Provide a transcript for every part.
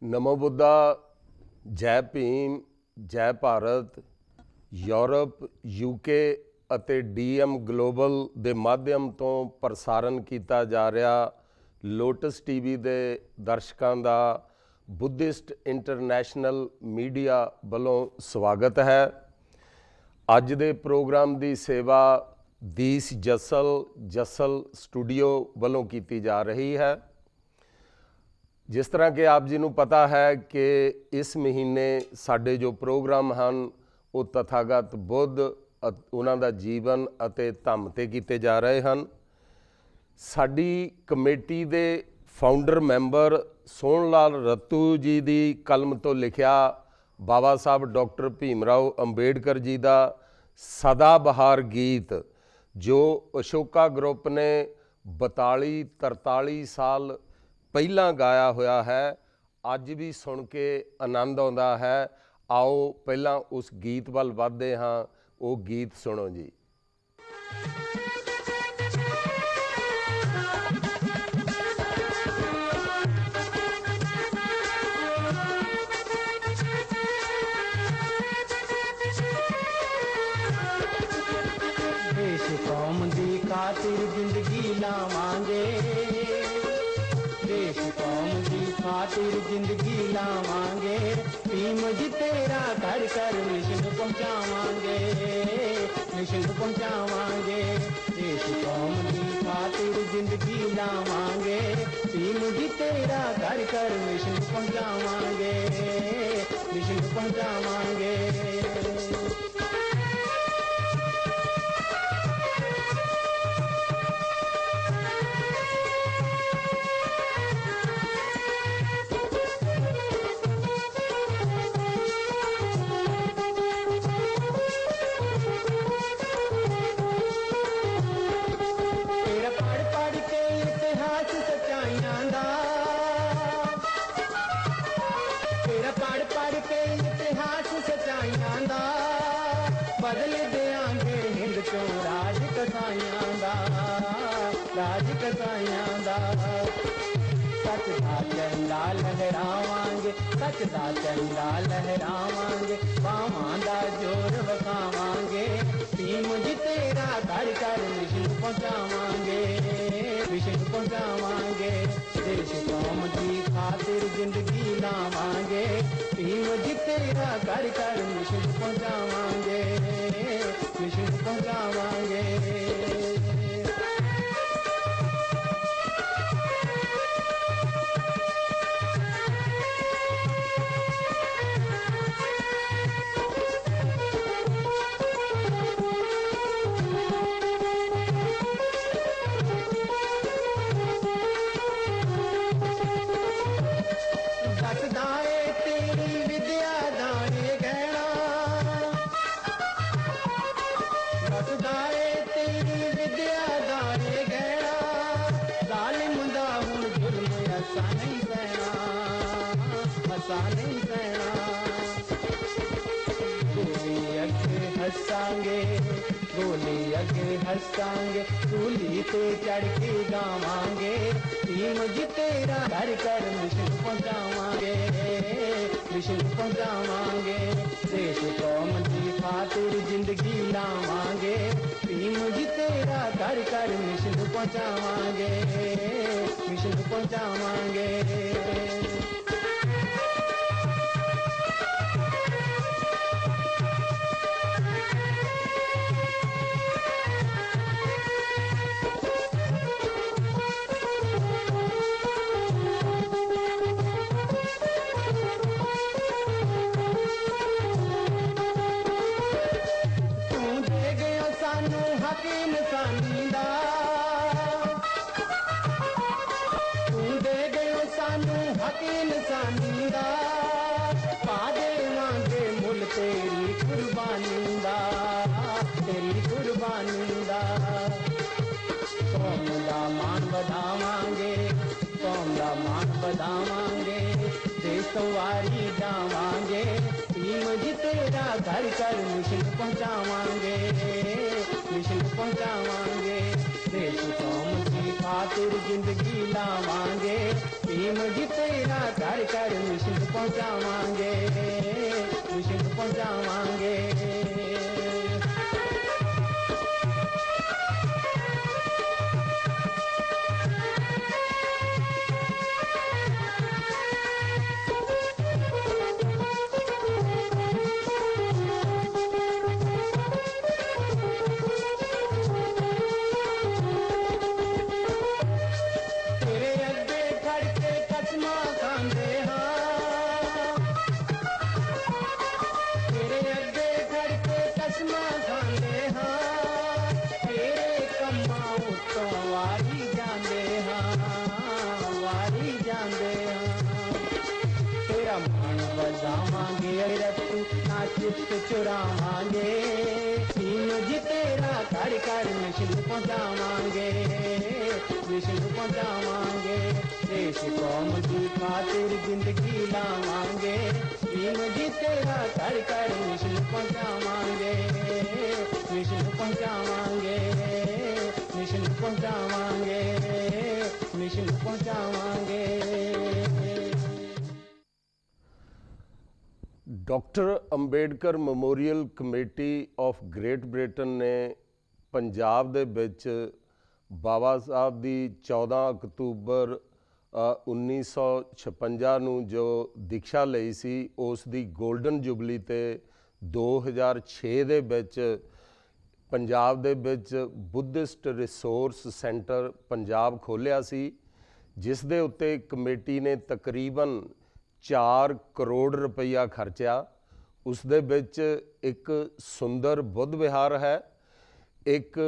नमो बुद्धा, जय भीम, जय Bharat. Europe, UK ਅਤੇ ਡੀਐਮ ਗਲੋਬਲ ਦੇ ਮਾਧਿਅਮ ਤੋਂ ਪ੍ਰਸਾਰਨ ਕੀਤਾ ਜਾ ਰਿਹਾ ਲੋਟਸ ਟੀਵੀ ਦੇ ਦਰਸ਼ਕਾਂ ਦਾ ਬੁੱਧਿਸਟ ਇੰਟਰਨੈਸ਼ਨਲ ਮੀਡੀਆ ਵੱਲੋਂ ਸਵਾਗਤ ਹੈ। ਅੱਜ ਦੇ ਪ੍ਰੋਗਰਾਮ ਦੀ ਸੇਵਾ ਦੀਸ ਜਸਲ ਸਟੂਡੀਓ ਵੱਲੋਂ ਕੀਤੀ ਜਾ ਰਹੀ ਹੈ। ਜਿਸ ਤਰ੍ਹਾਂ ਕਿ ਆਪ ਜੀ ਨੂੰ ਪਤਾ ਹੈ ਕਿ ਇਸ ਮਹੀਨੇ ਸਾਡੇ ਜੋ ਪ੍ਰੋਗਰਾਮ ਹਨ ਉਹ ਤਥਾਗਤ ਬੁੱਧ ਉਹਨਾਂ ਦਾ ਜੀਵਨ ਅਤੇ ਧੰਮ 'ਤੇ ਕੀਤੇ ਜਾ ਰਹੇ ਹਨ। ਸਾਡੀ ਕਮੇਟੀ ਦੇ ਫਾਊਂਡਰ ਮੈਂਬਰ ਸੋਹਣ ਲਾਲ ਰਤੂ ਜੀ ਦੀ ਕਲਮ ਤੋਂ ਲਿਖਿਆ ਬਾਬਾ ਸਾਹਿਬ ਡਾਕਟਰ ਭੀਮ ਰਾਓ ਅੰਬੇਡਕਰ ਜੀ ਦਾ ਸਦਾ ਬਹਾਰ ਗੀਤ ਜੋ ਅਸ਼ੋਕਾ ਗਰੁੱਪ ਨੇ 42-43 ਸਾਲ ਪਹਿਲਾਂ ਗਾਇਆ ਹੋਇਆ ਹੈ, ਅੱਜ ਵੀ ਸੁਣ ਕੇ ਆਨੰਦ ਆਉਂਦਾ ਹੈ। ਆਓ ਪਹਿਲਾਂ ਉਸ ਗੀਤ ਵੱਲ ਵੱਧਦੇ ਹਾਂ। ਉਹ ਗੀਤ ਸੁਣੋ ਜੀ। देश कौम दी खातिर जिंदगी लावांगे, देश कौम दी खातिर जिंदगी लावांगे, भीम जी तेरा घर घर मिशन पहुंचावांगे, मिशन पहुंचावांगे। देश कौम दी खातिर जिंदगी लावांगे, भीम जी तेरा घर घर मिशन पहुंचावांगे, मिशन पहुंचावांगे। बदल देंगे हिंद चो राज कसाइयां दा, राज कसाइयां दा। सच दा झंडा लहरावांगे, सच दा झंडा लहरावांगे, बावां दा जोर वखावांगे, भीम जी तेरा घर घर मिशन पहुंचावांगे, मिशन पहुंचावांगे। देश कौम की खातिर जिंदगी लावांगे, भीम जी तेरा घर घर मिशन पहुंचावांगे, मिशन पहुंचावांगे। हसांगे गोली अगे हसांगे, सूली ते चढ़ के गावांगे, भीम जी तेरा घर घर मिशन पहुंचावांगे, मिशन पहुंचावांगे। देश कौम की खातिर जिंदगी लावांगे, भीम जी तेरा घर घर मिशन पहुंचावांगे, मिशन पहुंचावांगे। सवारी जावांगे, भीम जी तेरा घर घर मिशन पहुंचावांगे, मिशन पहुंचावांगे। देश कौम की खातिर जिंदगी लावांगे, भीम जी तेरा घर घर मिशन पहुंचावांगे, मिशन पहुंचावांगे। तेरे अगे खड़ के कसमा खांदे हाँ, तेरे अगे खड़ के कसमा खांदे हाँ, तेरे कम्मा उत्तों वारी जांदे हाँ, वारी जांदे हाँ। तेरा मन बजावांगे रत्तू ना चित्त चुरावांगे, भीम जी तेरा घर घर मिशन पहुंचावांगे, मिशन पहुंचावांगे। देश कौम की खातिर जिंदगी लावांगे, भीम जी तेरा घर घर मिशन पहुंचावांगे, मिशन पहुंचावांगे, मिशन पहुंचावांगे, मिशन पहुंचावांगे। Doctor Ambedkar memorial committee of great Britain ਨੇ ਪੰਜਾਬ ਦੇ ਵਿੱਚ ਬਾਬਾ ਸਾਹਿਬ ਦੀ 14 ਅਕਤੂਬਰ 1956 ਨੂੰ ਜੋ ਦੀਕਸ਼ਾ ਲਈ ਸੀ, ਉਸ ਦੀ ਗੋਲਡਨ ਜੁਬਲੀ 'ਤੇ 2006 ਦੇ ਵਿੱਚ ਪੰਜਾਬ ਦੇ ਵਿੱਚ ਬੁੱਧਿਸਟ ਰਿਸੋਰਸ ਸੈਂਟਰ ਪੰਜਾਬ ਖੋਲ੍ਹਿਆ ਸੀ, ਜਿਸ ਦੇ ਉੱਤੇ ਕਮੇਟੀ ਨੇ ਤਕਰੀਬਨ 4 ਕਰੋੜ ਰੁਪਈਆ ਖਰਚਿਆ। ਉਸ ਦੇ ਵਿੱਚ ਇੱਕ ਸੁੰਦਰ ਬੁੱਧ ਵਿਹਾਰ ਹੈ, ਇੱਕ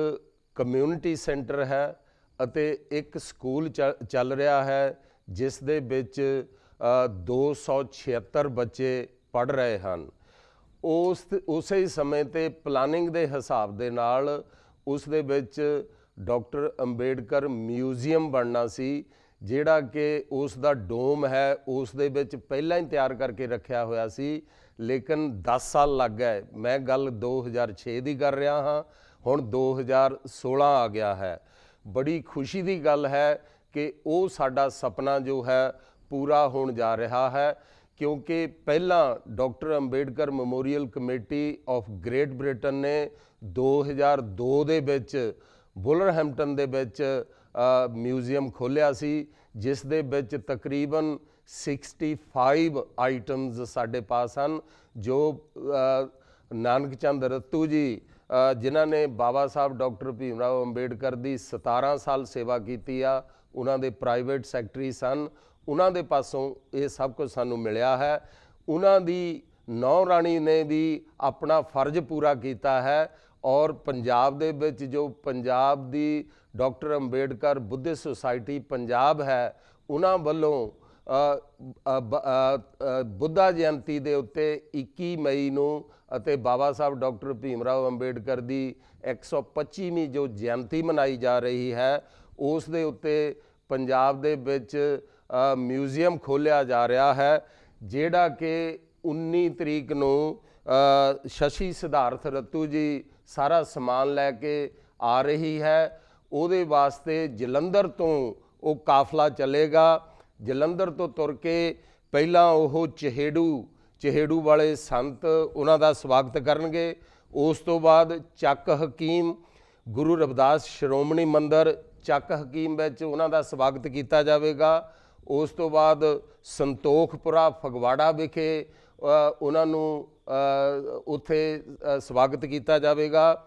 ਕਮਿਊਨਿਟੀ ਸੈਂਟਰ ਹੈ ਅਤੇ ਇੱਕ ਸਕੂਲ ਚੱਲ ਰਿਹਾ ਹੈ, ਜਿਸ ਦੇ ਵਿੱਚ 276 ਬੱਚੇ ਪੜ੍ਹ ਰਹੇ ਹਨ। ਉਸੇ ਸਮੇਂ 'ਤੇ ਪਲਾਨਿੰਗ ਦੇ ਹਿਸਾਬ ਦੇ ਨਾਲ ਉਸ ਦੇ ਵਿੱਚ ਡਾਕਟਰ ਅੰਬੇਡਕਰ ਮਿਊਜ਼ੀਅਮ ਬਣਨਾ ਸੀ, ਜਿਹੜਾ ਕਿ ਉਸ ਦਾ ਡੋਮ ਹੈ ਉਸ ਦੇ ਵਿੱਚ ਪਹਿਲਾਂ ਹੀ ਤਿਆਰ ਕਰਕੇ ਰੱਖਿਆ ਹੋਇਆ ਸੀ, ਲੇਕਿਨ 10 ਸਾਲ ਲੱਗ ਗਏ। ਮੈਂ ਗੱਲ 2006 ਦੀ ਕਰ ਰਿਹਾ ਹਾਂ, ਹੁਣ 2016 ਆ ਗਿਆ ਹੈ। ਬੜੀ ਖੁਸ਼ੀ ਦੀ ਗੱਲ ਹੈ ਕਿ ਉਹ ਸਾਡਾ ਸੁਪਨਾ ਜੋ ਹੈ ਪੂਰਾ ਹੋਣ ਜਾ ਰਿਹਾ ਹੈ, ਕਿਉਂਕਿ ਪਹਿਲਾਂ doctor Ambedkar memorial committee of great Britain ਨੇ 2002 ਦੇ ਵਿੱਚ ਵੁਲਵਰਹੈਂਪਟਨ ਦੇ ਵਿੱਚ ਮਿਊਜ਼ੀਅਮ ਖੋਲ੍ਹਿਆ ਸੀ, ਜਿਸ ਦੇ ਵਿੱਚ ਤਕਰੀਬਨ 65 ਆਈਟਮਸ ਸਾਡੇ ਪਾਸ ਹਨ, ਜੋ ਨਾਨਕ ਚੰਦ ਰੱਤੂ ਜੀ ਜਿਨ੍ਹਾਂ ਨੇ ਬਾਬਾ ਸਾਹਿਬ ਡਾਕਟਰ ਭੀਮ ਰਾਓ ਅੰਬੇਡਕਰ ਦੀ 17 ਸਾਲ ਸੇਵਾ ਕੀਤੀ ਆ, ਉਹਨਾਂ ਦੇ ਪ੍ਰਾਈਵੇਟ ਸੈਕਟਰੀ ਸਨ, ਉਹਨਾਂ ਦੇ ਪਾਸੋਂ ਇਹ ਸਭ ਕੁਝ ਸਾਨੂੰ ਮਿਲਿਆ ਹੈ। ਉਹਨਾਂ ਦੀ ਨੌਂ ਰਾਣੀ ਨੇ ਵੀ ਆਪਣਾ ਫਰਜ਼ ਪੂਰਾ ਕੀਤਾ ਹੈ, ਔਰ ਪੰਜਾਬ ਦੇ ਵਿੱਚ ਜੋ ਪੰਜਾਬ ਦੀ doctor Ambedkar Buddhist society Punjab ਹੈ, ਉਹਨਾਂ ਵੱਲੋਂ ਬੁੱਧਾ ਜਯੰਤੀ ਦੇ ਉੱਤੇ 21 ਮਈ ਨੂੰ ਅਤੇ ਬਾਬਾ ਸਾਹਿਬ ਡਾਕਟਰ ਭੀਮ ਰਾਓ ਅੰਬੇਡਕਰ ਦੀ 125ਵੀਂ ਜੋ ਜਯੰਤੀ ਮਨਾਈ ਜਾ ਰਹੀ ਹੈ, ਉਸ ਦੇ ਉੱਤੇ ਪੰਜਾਬ ਦੇ ਵਿੱਚ ਮਿਊਜ਼ੀਅਮ ਖੋਲ੍ਹਿਆ ਜਾ ਰਿਹਾ ਹੈ, ਜਿਹੜਾ ਕਿ 19 ਤਰੀਕ ਨੂੰ ਸ਼ਸ਼ੀ ਸਿਧਾਰਥ ਰੱਤੂ ਜੀ ਸਾਰਾ ਸਮਾਨ ਲੈ ਕੇ ਆ ਰਹੀ ਹੈ। ਉਹਦੇ ਵਾਸਤੇ ਜਲੰਧਰ ਤੋਂ ਉਹ ਕਾਫਲਾ ਚੱਲੇਗਾ। ਜਲੰਧਰ ਤੋਂ ਤੁਰ ਕੇ ਪਹਿਲਾਂ ਉਹ ਚਹੇੜੂ ਵਾਲੇ ਸੰਤ ਉਹਨਾਂ ਦਾ ਸਵਾਗਤ ਕਰਨਗੇ। ਉਸ ਤੋਂ ਬਾਅਦ ਚੱਕ ਹਕੀਮ ਗੁਰੂ ਰਵਿਦਾਸ ਸ਼੍ਰੋਮਣੀ ਮੰਦਰ ਚੱਕ ਹਕੀਮ ਵਿੱਚ ਉਹਨਾਂ ਦਾ ਸਵਾਗਤ ਕੀਤਾ ਜਾਵੇਗਾ। ਉਸ ਤੋਂ ਬਾਅਦ ਸੰਤੋਖਪੁਰਾ ਫਗਵਾੜਾ ਵਿਖੇ ਉਹਨਾਂ ਨੂੰ ਉੱਥੇ ਸਵਾਗਤ ਕੀਤਾ ਜਾਵੇਗਾ।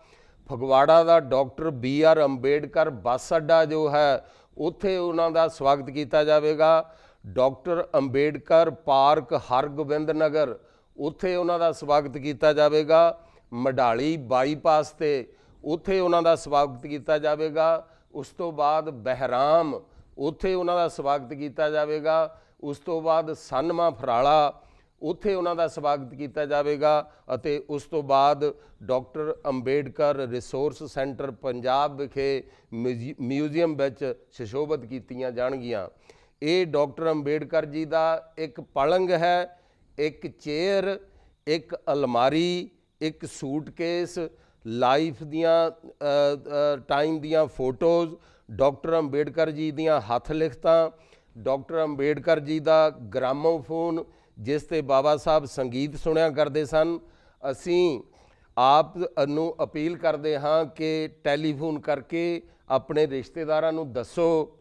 ਫਗਵਾੜਾ ਦਾ ਡਾਕਟਰ BR ਅੰਬੇਡਕਰ ਬੱਸ ਅੱਡਾ ਜੋ ਹੈ, ਉੱਥੇ ਉਹਨਾਂ ਦਾ ਸਵਾਗਤ ਕੀਤਾ ਜਾਵੇਗਾ। ਡਾਕਟਰ ਅੰਬੇਡਕਰ ਪਾਰਕ ਹਰਗੋਬਿੰਦ ਨਗਰ, ਉੱਥੇ ਉਹਨਾਂ ਦਾ ਸਵਾਗਤ ਕੀਤਾ ਜਾਵੇਗਾ। ਮਢਾਲੀ ਬਾਈਪਾਸ 'ਤੇ ਉੱਥੇ ਉਹਨਾਂ ਦਾ ਸਵਾਗਤ ਕੀਤਾ ਜਾਵੇਗਾ। ਉਸ ਤੋਂ ਬਾਅਦ ਬਹਿਰਾਮ, ਉੱਥੇ ਉਹਨਾਂ ਦਾ ਸਵਾਗਤ ਕੀਤਾ ਜਾਵੇਗਾ। ਉਸ ਤੋਂ ਬਾਅਦ ਸਨਮਾ ਫਰਾਲਾ, ਉੱਥੇ ਉਹਨਾਂ ਦਾ ਸਵਾਗਤ ਕੀਤਾ ਜਾਵੇਗਾ। ਅਤੇ ਉਸ ਤੋਂ ਬਾਅਦ doctor Ambedkar resource centre Punjab ਵਿਖੇ ਮਿਊਜ਼ੀਅਮ ਵਿੱਚ ਸੁਸ਼ੋਭਿਤ ਕੀਤੀਆਂ ਜਾਣਗੀਆਂ। ਇਹ ਡਾਕਟਰ ਅੰਬੇਡਕਰ ਜੀ ਦਾ ਇੱਕ ਪਲੰਗ ਹੈ, ਇੱਕ ਚੇਅਰ, ਇੱਕ ਅਲਮਾਰੀ, ਇੱਕ ਸੂਟਕੇਸ, ਲਾਈਫ ਦੀਆਂ ਟਾਈਮ ਦੀਆਂ ਫੋਟੋਜ਼, ਡਾਕਟਰ ਅੰਬੇਡਕਰ ਜੀ ਦੀਆਂ ਹੱਥ ਲਿਖਤਾਂ, ਡਾਕਟਰ ਅੰਬੇਡਕਰ ਜੀ ਦਾ ਗ੍ਰਾਮੋਫੋਨ, ਜਿਸ ਤੇ ਬਾਬਾ ਸਾਹਿਬ ਸੰਗੀਤ ਸੁਣਿਆ ਕਰਦੇ ਸਨ। ਅਸੀਂ ਆਪ ਨੂੰ ਅਪੀਲ ਕਰਦੇ ਹਾਂ ਕਿ ਟੈਲੀਫੋਨ ਕਰਕੇ ਆਪਣੇ ਰਿਸ਼ਤੇਦਾਰਾਂ ਨੂੰ ਦੱਸੋ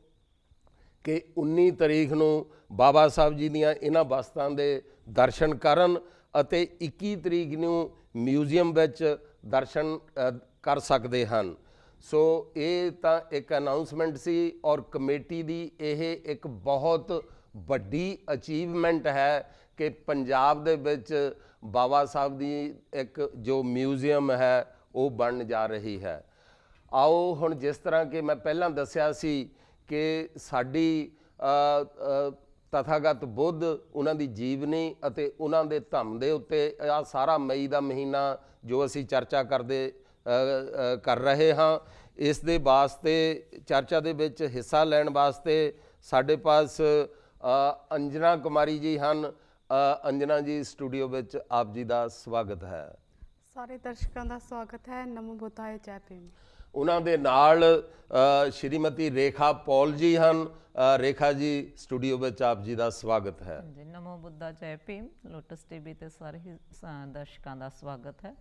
ਕਿ 19 ਤਰੀਕ ਨੂੰ ਬਾਬਾ ਸਾਹਿਬ ਜੀ ਦੀਆਂ ਇਹਨਾਂ ਬਸਤਾਂ ਦੇ ਦਰਸ਼ਨ ਕਰਨ ਅਤੇ 21 ਤਰੀਕ ਨੂੰ ਮਿਊਜ਼ੀਅਮ ਵਿੱਚ ਦਰਸ਼ਨ ਕਰ ਸਕਦੇ ਹਨ। ਸੋ ਇਹ ਤਾਂ ਇੱਕ ਅਨਾਊਂਸਮੈਂਟ ਸੀ, ਔਰ ਕਮੇਟੀ ਦੀ ਇਹ ਇੱਕ ਬਹੁਤ ਵੱਡੀ ਅਚੀਵਮੈਂਟ ਹੈ ਕਿ ਪੰਜਾਬ ਦੇ ਵਿੱਚ ਬਾਬਾ ਸਾਹਿਬ ਦੀ ਇੱਕ ਜੋ ਮਿਊਜ਼ੀਅਮ ਹੈ ਉਹ ਬਣਨ ਜਾ ਰਹੀ ਹੈ। ਆਓ ਹੁਣ, ਜਿਸ ਤਰ੍ਹਾਂ ਕਿ ਮੈਂ ਪਹਿਲਾਂ ਦੱਸਿਆ ਸੀ ਕਿ ਸਾਡੀ ਤਥਾਗਤ ਬੁੱਧ, ਉਹਨਾਂ ਦੀ ਜੀਵਨੀ ਅਤੇ ਉਹਨਾਂ ਦੇ ਧੰਮ ਦੇ ਉੱਤੇ ਆ ਸਾਰਾ ਮਈ ਦਾ ਮਹੀਨਾ ਜੋ ਅਸੀਂ ਚਰਚਾ ਕਰ ਰਹੇ ਹਾਂ, ਇਸ ਦੇ ਵਾਸਤੇ ਚਰਚਾ ਦੇ ਵਿੱਚ ਹਿੱਸਾ ਲੈਣ ਵਾਸਤੇ ਸਾਡੇ ਪਾਸ ਅੰਜਨਾ ਕੁਮਾਰੀ ਜੀ ਹਨ। ਅੰਜਨਾ ਜੀ, ਸਟੂਡੀਓ ਵਿੱਚ ਆਪ ਜੀ ਦਾ ਸਵਾਗਤ ਹੈ। ਸਾਰੇ ਦਰਸ਼ਕਾਂ ਦਾ ਸਵਾਗਤ ਹੈ। ਨਮੋ ਬੁੱਧਾਏ, ਜੈ ਭੀਮ। ਉਹਨਾਂ ਦੇ ਨਾਲ ਸ਼੍ਰੀਮਤੀ ਰੇਖਾ ਪੌਲ ਜੀ ਹਨ। ਰੇਖਾ ਜੀ, ਸਟੂਡੀਓ ਵਿੱਚ ਆਪ ਜੀ ਦਾ ਸਵਾਗਤ ਹੈ। ਜੀ, ਨਮੋ ਬੁੱਧਾ, ਜੈ ਭੀਮ। ਲੋਟਸ ਟੀਵੀ ਤੇ ਸਾਰੇ ਦਰਸ਼ਕਾਂ ਦਾ ਸਵਾਗਤ ਹੈ।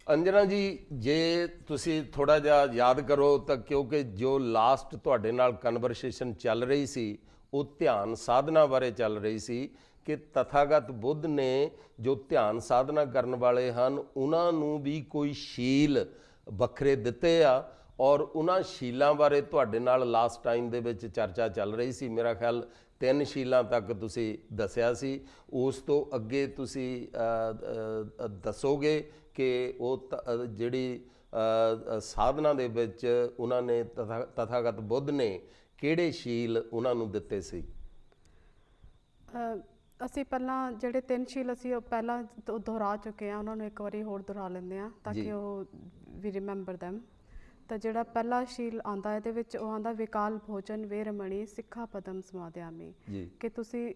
ਅੰਜਨਾ ਜੀ, ਜੇ ਤੁਸੀਂ ਥੋੜਾ ਜਿਹਾ ਯਾਦ ਕਰੋ ਤਾਂ, ਕਿਉਂਕਿ ਜੋ ਲਾਸਟ ਤੁਹਾਡੇ ਨਾਲ ਕਨਵਰਸੇਸ਼ਨ ਚੱਲ ਰਹੀ ਸੀ ਉਹ ਧਿਆਨ ਸਾਧਨਾ ਬਾਰੇ ਚੱਲ ਰਹੀ ਸੀ ਕਿ ਤਥਾਗਤ ਬੁੱਧ ਨੇ ਜੋ ਧਿਆਨ ਸਾਧਨਾ ਕਰਨ ਵਾਲੇ ਹਨ ਉਹਨਾਂ ਨੂੰ ਵੀ ਕੋਈ ਸ਼ੀਲ ਵੱਖਰੇ ਦਿੱਤੇ ਆ, ਔਰ ਉਹਨਾਂ ਸ਼ੀਲਾਂ ਬਾਰੇ ਤੁਹਾਡੇ ਨਾਲ ਲਾਸਟ ਟਾਈਮ ਦੇ ਵਿੱਚ ਚਰਚਾ ਚੱਲ ਰਹੀ ਸੀ। ਮੇਰਾ ਖਿਆਲ 3 ਸ਼ੀਲਾਂ ਤੱਕ ਤੁਸੀਂ ਦੱਸਿਆ ਸੀ। ਉਸ ਤੋਂ ਅੱਗੇ ਤੁਸੀਂ ਦੱਸੋਗੇ ਕਿ ਉਹ ਜਿਹੜੀ ਸਾਧਨਾ ਦੇ ਵਿੱਚ ਉਹਨਾਂ ਨੇ ਤਥਾਗਤ ਬੁੱਧ ਨੇ ਕਿਹੜੇ ਸ਼ੀਲ ਉਹਨਾਂ ਨੂੰ ਦਿੱਤੇ ਸੀ? ਅਸੀਂ ਪਹਿਲਾਂ ਜਿਹੜੇ 3 ਸ਼ੀਲ ਅਸੀਂ ਉਹ ਪਹਿਲਾਂ ਦੁਹਰਾ ਚੁੱਕੇ ਹਾਂ, ਉਹਨਾਂ ਨੂੰ ਇੱਕ ਵਾਰੀ ਹੋਰ ਦੁਹਰਾ ਲੈਂਦੇ ਹਾਂ ਤਾਂ ਕਿ ਉਹ ਵੀ ਰਿਮੈਂਬਰ ਦੈਮ। ਤਾਂ ਜਿਹੜਾ ਪਹਿਲਾ ਸ਼ੀਲ ਆਉਂਦਾ ਇਹਦੇ ਵਿੱਚ ਉਹ ਆਉਂਦਾ, ਵਿਕਾਲ ਭੋਜਨ ਵੇਰਮਣੀ ਸਿੱਖਾ ਪਦਮ ਸਮਾਧਿਆਮੀ, ਕਿ ਤੁਸੀਂ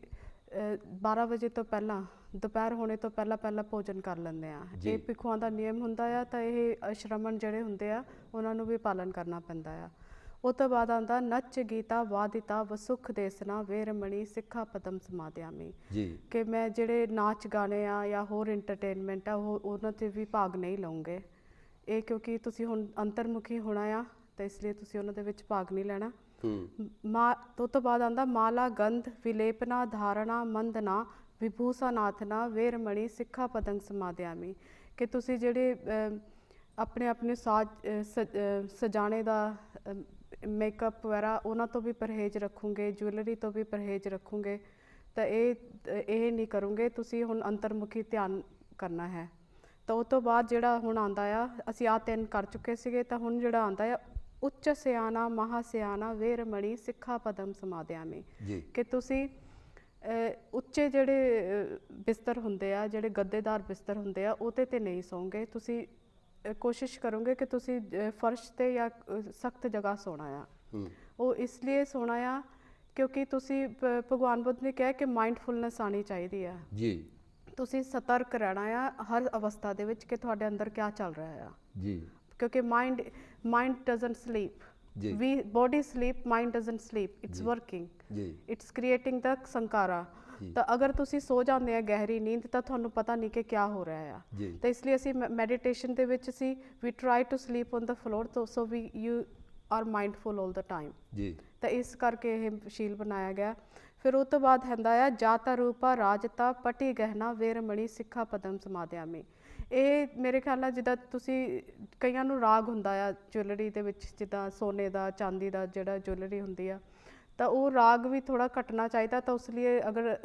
12 ਵਜੇ ਤੋਂ ਪਹਿਲਾਂ, ਦੁਪਹਿਰ ਹੋਣੇ ਤੋਂ ਪਹਿਲਾਂ ਭੋਜਨ ਕਰ ਲੈਂਦੇ ਆ। ਇਹ ਭਿੱਖੂਆਂ ਦਾ ਨਿਯਮ ਹੁੰਦਾ ਆ, ਤਾਂ ਇਹ ਸ਼ਰਮਣ ਜਿਹੜੇ ਹੁੰਦੇ ਆ ਉਹਨਾਂ ਨੂੰ ਵੀ ਪਾਲਣ ਕਰਨਾ ਪੈਂਦਾ ਆ। ਉਹ ਤੋਂ ਬਾਅਦ ਆਉਂਦਾ ਨੱਚ ਗੀਤਾ ਵਾਦਿਤਾ ਵਸੁਖ ਦੇਸਨਾ ਵੇਰਮਣੀ ਸਿੱਖਾ ਪਦਮ ਸਮਾਧਿਆਮੀ, ਕਿ ਮੈਂ ਜਿਹੜੇ ਨਾਚ ਗਾਣੇ ਆ ਜਾਂ ਹੋਰ ਇੰਟਰਟੇਨਮੈਂਟ ਆ ਉਹਨਾਂ 'ਤੇ ਵੀ ਭਾਗ ਨਹੀਂ ਲਊਂਗੇ। ਇਹ ਕਿਉਂਕਿ ਤੁਸੀਂ ਹੁਣ ਅੰਤਰਮੁਖੀ ਹੋਣਾ ਆ, ਤਾਂ ਇਸ ਲਈ ਤੁਸੀਂ ਉਹਨਾਂ ਦੇ ਵਿੱਚ ਭਾਗ ਨਹੀਂ ਲੈਣਾ। ਉਹ ਤੋਂ ਬਾਅਦ ਆਉਂਦਾ ਮਾਲਾ ਗੰਧ ਵਿਲੇਪਨਾ ਧਾਰਣਾ ਮੰਦਨਾ ਵਿਭੂਸ਼ਾਨਾਥਨਾ ਵੇਰਮਣੀ ਸਿੱਖਾ ਪਦੰ ਸਮਾਧਿਆਮੀ, ਕਿ ਤੁਸੀਂ ਜਿਹੜੇ ਆਪਣੇ ਸਜਾਣੇ ਦਾ ਮੇਕਅਪ ਵਗੈਰਾ ਉਹਨਾਂ ਤੋਂ ਵੀ ਪਰਹੇਜ਼ ਰੱਖੋਗੇ, ਜੁਐਲਰੀ ਤੋਂ ਵੀ ਪਰਹੇਜ਼ ਰੱਖੋਗੇ। ਤਾਂ ਇਹ ਨਹੀਂ ਕਰੋਗੇ, ਤੁਸੀਂ ਹੁਣ ਅੰਤਰਮੁਖੀ ਧਿਆਨ ਕਰਨਾ ਹੈ। ਤਾਂ ਉਹ ਤੋਂ ਬਾਅਦ ਜਿਹੜਾ ਹੁਣ ਆਉਂਦਾ ਆ, ਅਸੀਂ ਆਹ 3 ਕਰ ਚੁੱਕੇ ਸੀਗੇ, ਤਾਂ ਹੁਣ ਜਿਹੜਾ ਆਉਂਦਾ ਆ ਉੱਚ ਸਿਆਣਾ ਮਹਾ ਸਿਆਣਾ ਵੇਰਮਣੀ ਸਿੱਖਾ ਪਦਮ ਸਮਾਧਿਆਮੀ, ਕਿ ਤੁਸੀਂ ਉੱਚੇ ਜਿਹੜੇ ਬਿਸਤਰ ਹੁੰਦੇ ਆ, ਜਿਹੜੇ ਗੱਦੇਦਾਰ ਬਿਸਤਰ ਹੁੰਦੇ ਆ, ਉਹਦੇ 'ਤੇ ਨਹੀਂ ਸੌਂਗੇ। ਤੁਸੀਂ ਕੋਸ਼ਿਸ਼ ਕਰੋਗੇ ਕਿ ਤੁਸੀਂ ਫਰਸ਼ 'ਤੇ ਜਾਂ ਸਖਤ ਜਗ੍ਹਾ ਸੋਣਾ ਆ। ਉਹ ਇਸ ਲਈ ਸੋਣਾ ਆ ਕਿਉਂਕਿ ਤੁਸੀਂ ਭਗਵਾਨ ਬੁੱਧ ਨੇ ਕਿਹਾ ਕਿ ਮਾਈਂਡਫੁਲਨੈਸ ਆਉਣੀ ਚਾਹੀਦੀ ਆ। ਤੁਸੀਂ ਸਤਰਕ ਰਹਿਣਾ ਆ ਹਰ ਅਵਸਥਾ ਦੇ ਵਿੱਚ ਕਿ ਤੁਹਾਡੇ ਅੰਦਰ ਕਿਆ ਚੱਲ ਰਿਹਾ ਆ। ਕਿਉਂਕਿ mind doesn't sleep, body sleep, mind doesn't sleep, it's working, it's creating the ਸੰਕਾਰਾ। ਤਾਂ ਅਗਰ ਤੁਸੀਂ ਸੋ ਜਾਂਦੇ ਆ ਗਹਿਰੀ ਨੀਂਦ ਤਾਂ ਤੁਹਾਨੂੰ ਪਤਾ ਨਹੀਂ ਕਿ ਕਿਆ ਹੋ ਰਿਹਾ ਆ। ਤਾਂ ਇਸ ਲਈ ਅਸੀਂ ਮੈਡੀਟੇਸ਼ਨ ਦੇ ਵਿੱਚ ਅਸੀਂ we try to sleep on the floor, so you are mindful all the time। ਤਾਂ ਇਸ ਕਰਕੇ ਇਹ ਸ਼ੀਲ ਬਣਾਇਆ ਗਿਆ। ਫਿਰ ਉਹ ਤੋਂ ਬਾਅਦ ਹੁੰਦਾ ਆ ਜਾਤਾ ਰੂਪਾ ਰਾਜਤਾ ਪਟੀ ਗਹਿਣਾ ਵੇਰਮਣੀ ਸਿੱਖਾ ਪਦਮ ਸਮਾਧਿਆਮੀ। ਇਹ ਮੇਰੇ ਖਿਆਲ ਨਾਲ ਜਿੱਦਾਂ ਤੁਸੀਂ ਕਈਆਂ ਨੂੰ ਰਾਗ ਹੁੰਦਾ ਆ ਜੁਐਲਰੀ ਦੇ ਵਿੱਚ, ਜਿੱਦਾਂ ਸੋਨੇ ਦਾ ਚਾਂਦੀ ਦਾ ਜਿਹੜਾ ਜੁਐਲਰੀ ਹੁੰਦੀ ਆ, ਤਾਂ ਉਹ ਰਾਗ ਵੀ ਥੋੜ੍ਹਾ ਘਟਣਾ ਚਾਹੀਦਾ। ਤਾਂ ਉਸ ਲਈ ਅਗਰ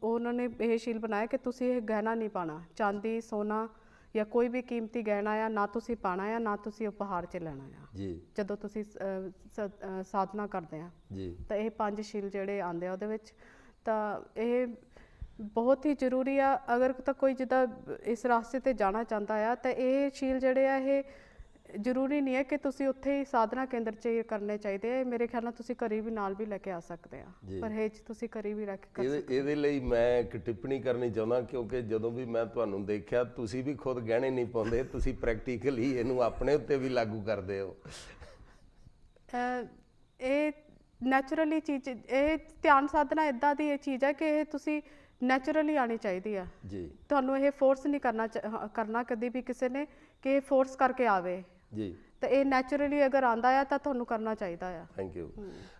ਉਹਨਾਂ ਨੇ ਇਹ ਸ਼ੀਲ ਬਣਾਇਆ ਕਿ ਤੁਸੀਂ ਇਹ ਗਹਿਣਾ ਨਹੀਂ ਪਾਉਣਾ, ਚਾਂਦੀ ਸੋਨਾ ਜਾਂ ਕੋਈ ਵੀ ਕੀਮਤੀ ਗਹਿਣਾ ਆ ਨਾ ਤੁਸੀਂ ਪਾਉਣਾ ਆ, ਨਾ ਤੁਸੀਂ ਉਪਹਾਰ 'ਚ ਲੈਣਾ ਆ ਜਦੋਂ ਤੁਸੀਂ ਸਾਧਨਾ ਕਰਦੇ ਆ। ਤਾਂ ਇਹ 5 ਸ਼ੀਲ ਜਿਹੜੇ ਆਉਂਦੇ ਆ ਉਹਦੇ ਵਿੱਚ, ਤਾਂ ਇਹ ਬਹੁਤ ਹੀ ਜ਼ਰੂਰੀ ਆ। ਅਗਰ ਤਾਂ ਕੋਈ ਜਿੱਦਾਂ ਇਸ ਰਾਸਤੇ 'ਤੇ ਜਾਣਾ ਚਾਹੁੰਦਾ ਆ ਤਾਂ ਇਹ ਸ਼ੀਲ ਜਿਹੜੇ ਆ ਇਹ ਜ਼ਰੂਰੀ ਨਹੀਂ ਹੈ ਕਿ ਤੁਸੀਂ ਉੱਥੇ ਹੀ ਸਾਧਨਾ ਕੇਂਦਰ 'ਚ ਕਰਨੇ ਚਾਹੀਦੇ ਆ। ਮੇਰੇ ਖਿਆਲ ਨਾਲ ਤੁਸੀਂ ਘਰੇ ਵੀ ਨਾਲ ਵੀ ਲੈ ਕੇ ਆ ਸਕਦੇ ਆ, ਪਰਹੇਜ਼ ਤੁਸੀਂ ਘਰੇ ਵੀ ਰੱਖ ਕੇ। ਇਹਦੇ ਲਈ ਮੈਂ ਇੱਕ ਟਿੱਪਣੀ ਕਰਨੀ ਚਾਹੁੰਦਾ, ਕਿਉਂਕਿ ਜਦੋਂ ਵੀ ਮੈਂ ਤੁਹਾਨੂੰ ਦੇਖਿਆ ਤੁਸੀਂ ਵੀ ਖੁਦ ਗਹਿਣੇ ਨਹੀਂ ਪਾਉਂਦੇ, ਤੁਸੀਂ ਪ੍ਰੈਕਟੀਕਲੀ ਇਹਨੂੰ ਆਪਣੇ ਉੱਤੇ ਵੀ ਲਾਗੂ ਕਰਦੇ ਹੋ। ਇਹ ਨੈਚੁਰਲੀ ਚੀਜ਼, ਇਹ ਧਿਆਨ ਸਾਧਨਾ ਇਦਾਂ ਦੀ ਇਹ ਚੀਜ਼ ਹੈ ਕਿ ਇਹ ਤੁਸੀਂ ਨੈਚੁਰਲੀ ਆਣੀ ਚਾਹੀਦੀ ਆ ਜੀ ਤੁਹਾਨੂੰ। ਇਹ ਫੋਰਸ ਨਹੀਂ ਕਰਨਾ ਕਦੀ ਵੀ ਕਿਸੇ ਨੇ ਕਿ ਇਹ ਫੋਰਸ ਕਰਕੇ ਆਵੇ। ਜੀ ਤਾਂ ਇਹ ਨੈਚੁਰਲੀ ਅਗਰ ਆਂਦਾ ਆ ਤਾਂ ਤੁਹਾਨੂੰ ਕਰਨਾ ਚਾਹੀਦਾ ਆ। Thank you.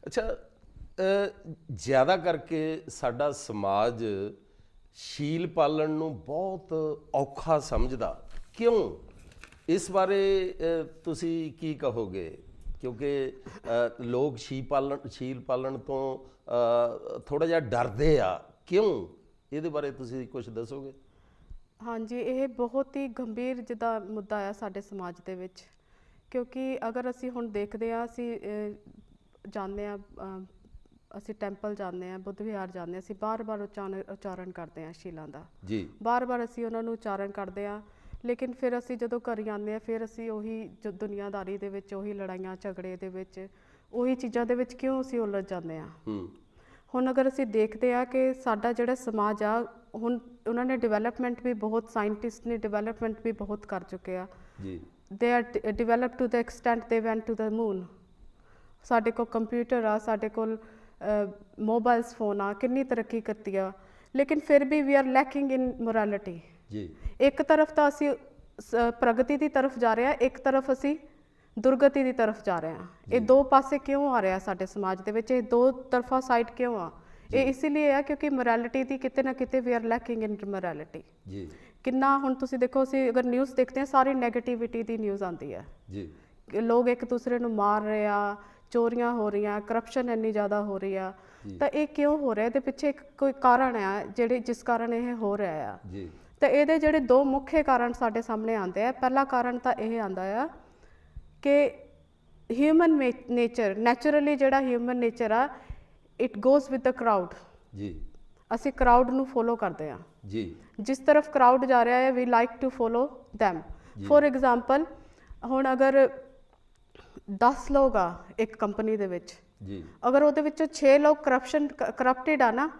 ਅੱਛਾ, ਜ਼ਿਆਦਾ ਕਰਕੇ ਸਾਡਾ ਸਮਾਜ ਸ਼ੀਲ ਪਾਲਣ ਨੂੰ ਬਹੁਤ ਔਖਾ ਸਮਝਦਾ, ਕਿਉਂ? ਇਸ ਬਾਰੇ ਤੁਸੀਂ ਕੀ ਕਹੋਗੇ? ਕਿਉਂਕਿ ਲੋਕ ਸ਼ੀਲ ਪਾਲਣ ਤੋਂ ਥੋੜਾ ਜਿਹਾ ਡਰਦੇ ਆ, ਕਿਉਂ? ਇਹਦੇ ਬਾਰੇ ਤੁਸੀਂ ਕੁਝ ਦੱਸੋਗੇ? ਹਾਂਜੀ, ਇਹ ਬਹੁਤ ਹੀ ਗੰਭੀਰ ਜਿੱਦਾਂ ਮੁੱਦਾ ਆ ਸਾਡੇ ਸਮਾਜ ਦੇ ਵਿੱਚ, ਕਿਉਂਕਿ ਅਗਰ ਅਸੀਂ ਹੁਣ ਦੇਖਦੇ ਹਾਂ, ਅਸੀਂ ਜਾਂਦੇ ਹਾਂ, ਅਸੀਂ ਟੈਂਪਲ ਜਾਂਦੇ ਹਾਂ, ਬੁੱਧ ਵਿਹਾਰ ਜਾਂਦੇ ਹਾਂ, ਅਸੀਂ ਬਾਰ-ਬਾਰ ਉਚਾਰਨ ਕਰਦੇ ਹਾਂ ਸ਼ੀਲਾਂ ਦਾ ਜੀ। ਬਾਰ-ਬਾਰ ਅਸੀਂ ਉਹਨਾਂ ਨੂੰ ਉਚਾਰਨ ਕਰਦੇ ਹਾਂ, ਲੇਕਿਨ ਫਿਰ ਅਸੀਂ ਜਦੋਂ ਘਰ ਆਉਂਦੇ ਹਾਂ ਫਿਰ ਅਸੀਂ ਉਹੀ ਦੁਨੀਆਦਾਰੀ ਦੇ ਵਿੱਚ, ਉਹੀ ਲੜਾਈਆਂ ਝਗੜੇ ਦੇ ਵਿੱਚ, ਉਹੀ ਚੀਜ਼ਾਂ ਦੇ ਵਿੱਚ ਕਿਉਂ ਅਸੀਂ ਉਲਝ ਜਾਂਦੇ ਹਾਂ। ਹੁਣ ਅਗਰ ਅਸੀਂ ਦੇਖਦੇ ਹਾਂ ਕਿ ਸਾਡਾ ਜਿਹੜਾ ਸਮਾਜ ਆ, ਹੁਣ ਉਹਨਾਂ ਨੇ ਡਿਵੈਲਪਮੈਂਟ ਵੀ ਬਹੁਤ, ਸਾਇੰਟਿਸਟ ਨੇ ਡਿਵੈਲਪਮੈਂਟ ਵੀ ਬਹੁਤ ਕਰ ਚੁੱਕੇ ਆ ਜੀ। They are develop to the extent they went to the moon. ਸਾਡੇ ਕੋਲ ਕੰਪਿਊਟਰ ਆ, ਸਾਡੇ ਕੋਲ ਮੋਬਾਈਲਸ ਫੋਨ ਆ, ਕਿੰਨੀ ਤਰੱਕੀ ਕੀਤੀ ਆ, ਲੇਕਿਨ ਫਿਰ ਵੀ we are lacking in morality ਜੀ। ਇੱਕ ਤਰਫ ਤਾਂ ਅਸੀਂ ਪ੍ਰਗਤੀ ਦੀ ਤਰਫ ਜਾ ਰਹੇ ਹਾਂ, ਇੱਕ ਤਰਫ ਅਸੀਂ ਦੁਰਗਤੀ ਦੀ ਤਰਫ ਜਾ ਰਹੇ ਹਾਂ। ਇਹ ਦੋ ਪਾਸੇ ਕਿਉਂ ਆ ਰਿਹਾ ਸਾਡੇ ਸਮਾਜ ਦੇ ਵਿੱਚ? ਇਹ ਦੋ ਤਰਫਾ ਸਾਈਡ ਕਿਉਂ ਆ? ਇਹ ਇਸ ਲਈ ਆ ਕਿਉਂਕਿ ਮੋਰੈਲਿਟੀ ਦੀ ਕਿਤੇ ਨਾ ਕਿਤੇ we are lacking in morality ਜੀ। ਕਿੰਨਾ ਹੁਣ ਤੁਸੀਂ ਦੇਖੋ, ਅਸੀਂ ਅਗਰ ਨਿਊਜ਼ ਦੇਖਦੇ ਹਾਂ, ਸਾਰੀ ਨੈਗੇਟਿਵਿਟੀ ਦੀ ਨਿਊਜ਼ ਆਉਂਦੀ ਹੈ ਜੀ। ਲੋਕ ਇੱਕ ਦੂਸਰੇ ਨੂੰ ਮਾਰ ਰਹੇ ਆ, ਚੋਰੀਆਂ ਹੋ ਰਹੀਆਂ, ਕਰਪਸ਼ਨ ਇੰਨੀ ਜ਼ਿਆਦਾ ਹੋ ਰਹੀ ਆ। ਤਾਂ ਇਹ ਕਿਉਂ ਹੋ ਰਿਹਾ? ਇਹਦੇ ਪਿੱਛੇ ਇੱਕ ਕੋਈ ਕਾਰਨ ਆ ਜਿਸ ਕਾਰਨ ਇਹ ਹੋ ਰਿਹਾ ਆ ਜੀ। ਤਾਂ ਇਹਦੇ ਜਿਹੜੇ ਦੋ ਮੁੱਖ ਕਾਰਨ ਸਾਡੇ ਸਾਹਮਣੇ ਆਉਂਦੇ ਆ। ਪਹਿਲਾ ਕਾਰਨ ਤਾਂ ਇਹ ਆਉਂਦਾ ਆ ਕਿ ਹਿਊਮਨ ਨੇਚਰ, ਨੈਚੁਰਲੀ ਜਿਹੜਾ ਹਿਊਮਨ ਨੇਚਰ ਆ, it goes with the crowd ਜੀ। ਅਸੀਂ ਕਰਾਊਡ ਨੂੰ ਫੋਲੋ ਕਰਦੇ ਹਾਂ ਜੀ। ਜਿਸ ਤਰਫ ਕਰਾਊਡ ਜਾ ਰਿਹਾ ਹੈ, we like to follow them. For example, ਹੁਣ ਅਗਰ 10 ਲੋਕ ਆ ਇੱਕ ਕੰਪਨੀ ਦੇ ਵਿੱਚ ਜੀ, ਅਗਰ ਉਹਦੇ ਵਿੱਚੋਂ 6 ਲੋਕ ਕਰਪਟਡ ਆ ਨਾ,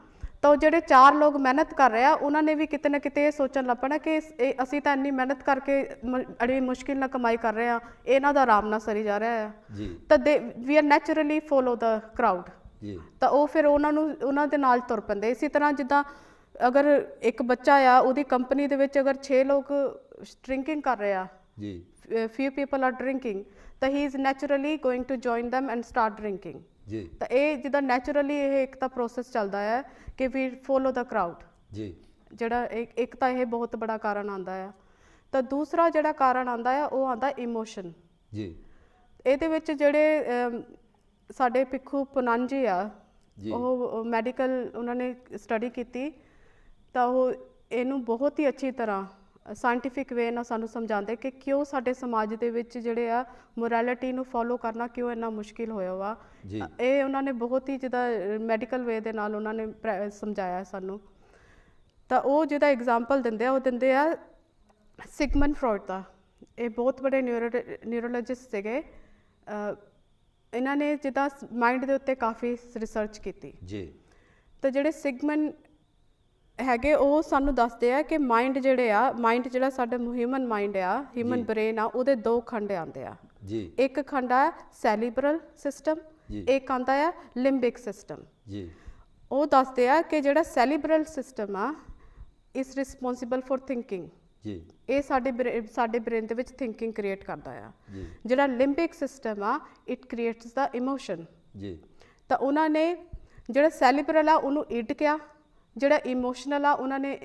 ਤਾਂ ਉਹ ਜਿਹੜੇ 4 ਲੋਕ ਮਿਹਨਤ ਕਰ ਰਹੇ ਆ, ਉਹਨਾਂ ਨੇ ਵੀ ਕਿਤੇ ਨਾ ਕਿਤੇ ਇਹ ਸੋਚਣ ਲੱਗ ਪੈਣਾ ਕਿ ਅਸੀਂ ਤਾਂ ਇੰਨੀ ਮਿਹਨਤ ਕਰਕੇ ਬੜੀ ਮੁਸ਼ਕਿਲ ਨਾਲ ਕਮਾਈ ਕਰ ਰਹੇ ਆ, ਇਹਨਾਂ ਦਾ ਆਰਾਮ ਨਾਲ ਸਰੀ ਜਾ ਰਿਹਾ ਆ ਜੀ। ਤਾਂ we are naturally follow the crowd ਜੀ। ਤਾਂ ਉਹ ਫਿਰ ਉਹਨਾਂ ਦੇ ਨਾਲ ਤੁਰ ਪੈਂਦੇ। ਇਸੇ ਤਰ੍ਹਾਂ ਜਿੱਦਾਂ ਅਗਰ ਇੱਕ ਬੱਚਾ ਆ, ਉਹਦੀ ਕੰਪਨੀ ਦੇ ਵਿੱਚ ਅਗਰ 6 ਲੋਕ ਡਰਿੰਕਿੰਗ ਕਰ ਰਹੇ ਆ ਜੀ, few people are drinking, ਤਾਂ he is naturally going to join them and start drinking ਜੀ। ਤਾਂ ਇਹ ਜਿੱਦਾਂ ਨੈਚੁਰਲੀ ਇਹ ਇੱਕ ਤਾਂ ਪ੍ਰੋਸੈਸ ਚੱਲਦਾ ਹੈ ਕਿ ਵੀ ਫੋਲੋ ਦਾ ਕਰਾਊਡ ਜੀ। ਜਿਹੜਾ ਇੱਕ ਤਾਂ ਇਹ ਬਹੁਤ ਬੜਾ ਕਾਰਨ ਆਉਂਦਾ ਆ। ਤਾਂ ਦੂਸਰਾ ਜਿਹੜਾ ਕਾਰਨ ਆਉਂਦਾ ਆ, ਉਹ ਆਉਂਦਾ ਇਮੋਸ਼ਨ ਜੀ। ਇਹਦੇ ਵਿੱਚ ਜਿਹੜੇ ਸਾਡੇ ਭਿੱਖੂ ਪੁਨਾਂਜੀ ਆ, ਉਹ ਮੈਡੀਕਲ ਉਹਨਾਂ ਨੇ ਸਟੱਡੀ ਕੀਤੀ, ਤਾਂ ਉਹ ਇਹਨੂੰ ਬਹੁਤ ਹੀ ਅੱਛੀ ਤਰ੍ਹਾਂ ਸਾਇੰਟੀਫਿਕ ਵੇ ਨਾਲ ਸਾਨੂੰ ਸਮਝਾਉਂਦੇ ਕਿ ਕਿਉਂ ਸਾਡੇ ਸਮਾਜ ਦੇ ਵਿੱਚ ਜਿਹੜੇ ਆ ਮੋਰੈਲਿਟੀ ਨੂੰ ਫੋਲੋ ਕਰਨਾ ਕਿਉਂ ਇੰਨਾ ਮੁਸ਼ਕਿਲ ਹੋਇਆ ਵਾ। ਇਹ ਉਹਨਾਂ ਨੇ ਬਹੁਤ ਹੀ ਜਿੱਦਾਂ ਮੈਡੀਕਲ ਵੇ ਦੇ ਨਾਲ ਉਹਨਾਂ ਨੇ ਸਮਝਾਇਆ ਸਾਨੂੰ। ਤਾਂ ਉਹ ਜਿਹਦਾ ਐਗਜ਼ਾਮਪਲ ਦਿੰਦੇ ਆ, ਉਹ ਦਿੰਦੇ ਆ ਸਿਗਮੰਡ ਫਰੋਇਡ ਦਾ। ਇਹ ਬਹੁਤ ਬੜੇ ਨਿਊਰੋਲੋਜਿਸਟ ਸੀਗੇ। ਇਹਨਾਂ ਨੇ ਜਿੱਦਾਂ ਮਾਈਂਡ ਦੇ ਉੱਤੇ ਕਾਫੀ ਰਿਸਰਚ ਕੀਤੀ ਜੀ। ਤਾਂ ਜਿਹੜੇ ਸਿਗਮੰਡ ਹੈਗੇ, ਉਹ ਸਾਨੂੰ ਦੱਸਦੇ ਆ ਕਿ ਮਾਈਂਡ ਜਿਹੜਾ ਸਾਡਾ ਹਿਊਮਨ ਮਾਈਂਡ ਆ, ਹਿਊਮਨ ਬ੍ਰੇਨ ਆ, ਉਹਦੇ 2 ਖੰਡ ਆਉਂਦੇ ਆ ਜੀ। ਇੱਕ ਖੰਡ ਆ ਸੈਰੀਬਰਲ ਸਿਸਟਮ, ਇੱਕ ਆਉਂਦਾ ਆ ਲਿੰਬਿਕ ਸਿਸਟਮ ਜੀ। ਉਹ ਦੱਸਦੇ ਆ ਕਿ ਜਿਹੜਾ ਸੈਰੀਬਰਲ ਸਿਸਟਮ ਆ, ਇਜ਼ ਰਿਸਪੌਂਸਿਬਲ ਫॉर ਥਿੰਕਿੰਗ ਜੀ। ਇਹ ਸਾਡੇ ਬ੍ਰੇਨ ਦੇ ਵਿੱਚ ਥਿੰਕਿੰਗ ਕ੍ਰੀਏਟ ਕਰਦਾ ਆ ਜੀ। ਜਿਹੜਾ ਲਿੰਬਿਕ ਸਿਸਟਮ ਆ, ਇਟ ਕ੍ਰੀਏਟਸ ਦਾ ਇਮੋਸ਼ਨ ਜੀ। ਤਾਂ ਉਹਨਾਂ ਨੇ ਜਿਹੜਾ ਸੈਰੀਬਰਲ ਆ ਉਹਨੂੰ ਇਡ ਕਿਹਾ, ਜਿਹੜਾ ਇਮੋਸ਼ਨਲ ਆ ਉਹਨਾਂ ਨੇ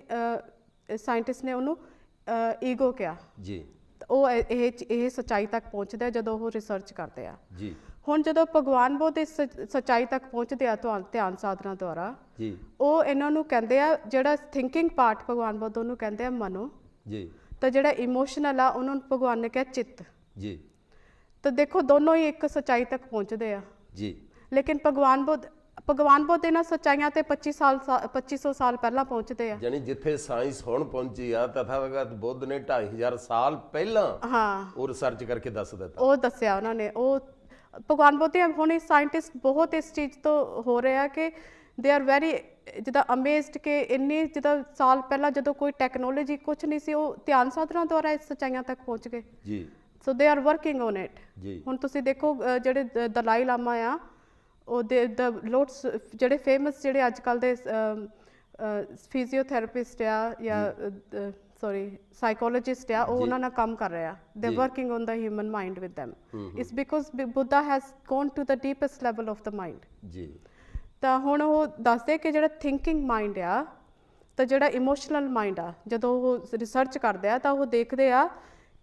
ਸਾਇੰਟਿਸਟ ਨੇ ਉਹਨੂੰ ਈਗੋ ਕਿਹਾ ਜੀ। ਉਹ ਇਹ ਸੱਚਾਈ ਤੱਕ ਪਹੁੰਚਦੇ ਜਦੋਂ ਉਹ ਰਿਸਰਚ ਕਰਦੇ ਆ ਜੀ। ਹੁਣ ਜਦੋਂ ਭਗਵਾਨ ਬੁੱਧ ਇਸ ਸੱਚਾਈ ਤੱਕ ਪਹੁੰਚਦੇ ਆ ਧਿਆਨ ਸਾਧਨਾ ਦੁਆਰਾ ਜੀ, ਉਹ ਇਹਨਾਂ ਨੂੰ ਕਹਿੰਦੇ ਆ, ਜਿਹੜਾ ਥਿੰਕਿੰਗ ਪਾਰਟ ਭਗਵਾਨ ਬੁੱਧ ਉਹਨੂੰ ਕਹਿੰਦੇ ਆ ਮਨੋ ਜੀ। ਤਾਂ ਜਿਹੜਾ ਇਮੋਸ਼ਨਲ ਆ ਉਹਨੂੰ ਭਗਵਾਨ ਨੇ ਕਿਹਾ ਚਿੱਤ ਜੀ। ਤਾਂ ਦੇਖੋ ਦੋਨੋਂ ਹੀ ਇੱਕ ਸੱਚਾਈ ਤੱਕ ਪਹੁੰਚਦੇ ਆ ਜੀ। ਲੇਕਿਨ ਭਗਵਾਨ ਬੁੱਧ ਇਹਨਾਂ ਸੱਚਾਈਆਂ ਤੇ 2500 ਸਾਲ ਪਹਿਲਾਂ ਪਹੁੰਚਦੇ ਆ। ਯਾਨੀ ਜਿੱਥੇ ਸਾਇੰਸ ਹੁਣ ਪਹੁੰਚੀ ਆ, ਤਥਾਗਤ ਬੁੱਧ ਨੇ 2500 ਸਾਲ ਪਹਿਲਾਂ ਉਹ ਰਿਸਰਚ ਕਰਕੇ ਦੱਸ ਦਿੱਤਾ। ਉਹ ਦੱਸਿਆ ਉਹਨਾਂ ਨੇ। ਉਹ ਭਗਵਾਨ ਬੁੱਧ ਹੁਣ ਸਾਇੰਟਿਸਟ ਬਹੁਤ ਇਸ ਚੀਜ਼ ਤੋਂ ਹੋ ਰਿਹਾ ਕਿ ਦੇ ਆਰ ਵੈਰੀ ਜਿੱਦਾਂ ਅਮੇਜ਼ਡ ਕਿ ਇੰਨੀ ਜਿੱਦਾਂ ਸਾਲ ਪਹਿਲਾਂ ਜਦੋਂ ਕੋਈ ਟੈਕਨੋਲੋਜੀ ਕੁਛ ਨਹੀਂ ਸੀ, ਉਹ ਧਿਆਨ ਸਾਧਨਾ ਦੁਆਰਾ ਇਸ ਸੱਚਾਈਆਂ ਤੱਕ ਪਹੁੰਚ ਗਏ ਜੀ। ਸੋ they are working on it ਜੀ। ਹੁਣ ਤੁਸੀਂ ਦੇਖੋ ਜਿਹੜੇ ਦਲਾਈ ਲਾਮਾ ਆ, ਉਹਦੇ ਦ ਲੋਟਸ ਜਿਹੜੇ ਫੇਮਸ ਜਿਹੜੇ ਅੱਜ ਕੱਲ੍ਹ ਦੇ ਫਿਜ਼ੀਓਥੈਰੇਪਿਸਟ ਆ ਜਾਂ ਸੌਰੀ ਸਾਈਕੋਲੋਜਿਸਟ ਆ ਉਹ ਉਹਨਾਂ ਨਾਲ ਕੰਮ ਕਰ ਰਿਹਾ they working on the human mind with them it's because Buddha has gone to the deepest level of the mind ਜੀ ਤਾਂ ਹੁਣ ਉਹ ਦੱਸਦੇ ਕਿ ਜਿਹੜਾ ਥਿੰਕਿੰਗ ਮਾਈਂਡ ਆ ਤਾਂ ਜਿਹੜਾ ਇਮੋਸ਼ਨਲ ਮਾਈਂਡ ਆ ਜਦੋਂ ਉਹ ਰਿਸਰਚ ਕਰਦੇ ਆ ਤਾਂ ਉਹ ਦੇਖਦੇ ਆ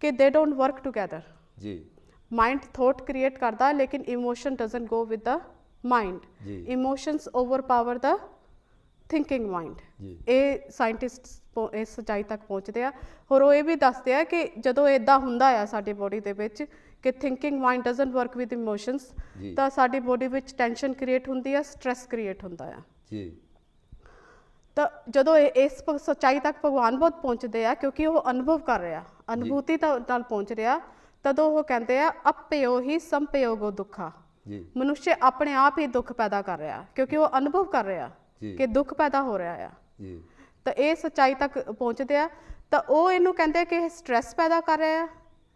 ਕਿ ਦੇ ਡੋਂਟ ਵਰਕ ਟੂਗੈਦਰ ਜੀ ਮਾਈਂਡ ਥੋਟ ਕ੍ਰੀਏਟ ਕਰਦਾ ਲੇਕਿਨ emotion doesn't go with the mind ਜੀ ਇਮੋਸ਼ਨਸ ਓਵਰਪਾਵਰ ਦ ਥਿੰਕਿੰਗ ਮਾਈਂਡ ਜੀ ਇਹ ਸਾਇੰਟਿਸਟ ਇਸ ਸੱਚਾਈ ਤੱਕ ਪਹੁੰਚਦੇ ਆ ਹੋਰ ਉਹ ਇਹ ਵੀ ਦੱਸਦੇ ਆ ਕਿ ਜਦੋਂ ਇਦਾਂ ਹੁੰਦਾ ਆ ਸਾਡੀ ਬੋਡੀ ਦੇ ਵਿੱਚ ਕਿ thinking mind doesn't work with emotions ਤਾਂ ਸਾਡੀ ਬੋਡੀ ਵਿੱਚ ਟੈਨਸ਼ਨ ਕ੍ਰੀਏਟ ਹੁੰਦੀ ਆ ਸਟ੍ਰੈਸ ਕ੍ਰੀਏਟ ਹੁੰਦਾ ਆ ਜੀ ਤਾਂ ਜਦੋਂ ਇਸ ਸੱਚਾਈ ਤੱਕ ਭਗਵਾਨ ਬਹੁਤ ਪਹੁੰਚਦੇ ਆ ਕਿਉਂਕਿ ਉਹ ਅਨੁਭਵ ਕਰ ਰਿਹਾ ਅਨੁਭੂਤੀ ਨਾਲ ਪਹੁੰਚ ਰਿਹਾ ਤਦੋਂ ਉਹ ਕਹਿੰਦੇ ਆ ਅਪਿਓ ਹੀ ਸੰਪਯੋਗੋ ਦੁੱਖਾ ਜੀ ਮਨੁੱਖ ਆਪਣੇ ਆਪ ਹੀ ਦੁੱਖ ਪੈਦਾ ਕਰ ਰਿਹਾ ਕਿਉਂਕਿ ਉਹ ਅਨੁਭਵ ਕਰ ਰਿਹਾ ਕਿ ਦੁੱਖ ਪੈਦਾ ਹੋ ਰਿਹਾ ਆ ਜੀ ਤਾਂ ਇਹ ਸੱਚਾਈ ਤੱਕ ਪਹੁੰਚਦੇ ਆ ਤਾਂ ਉਹ ਇਹਨੂੰ ਕਹਿੰਦੇ ਕਿ ਇਹ ਸਟ੍ਰੈਸ ਪੈਦਾ ਕਰ ਰਿਹਾ ਆ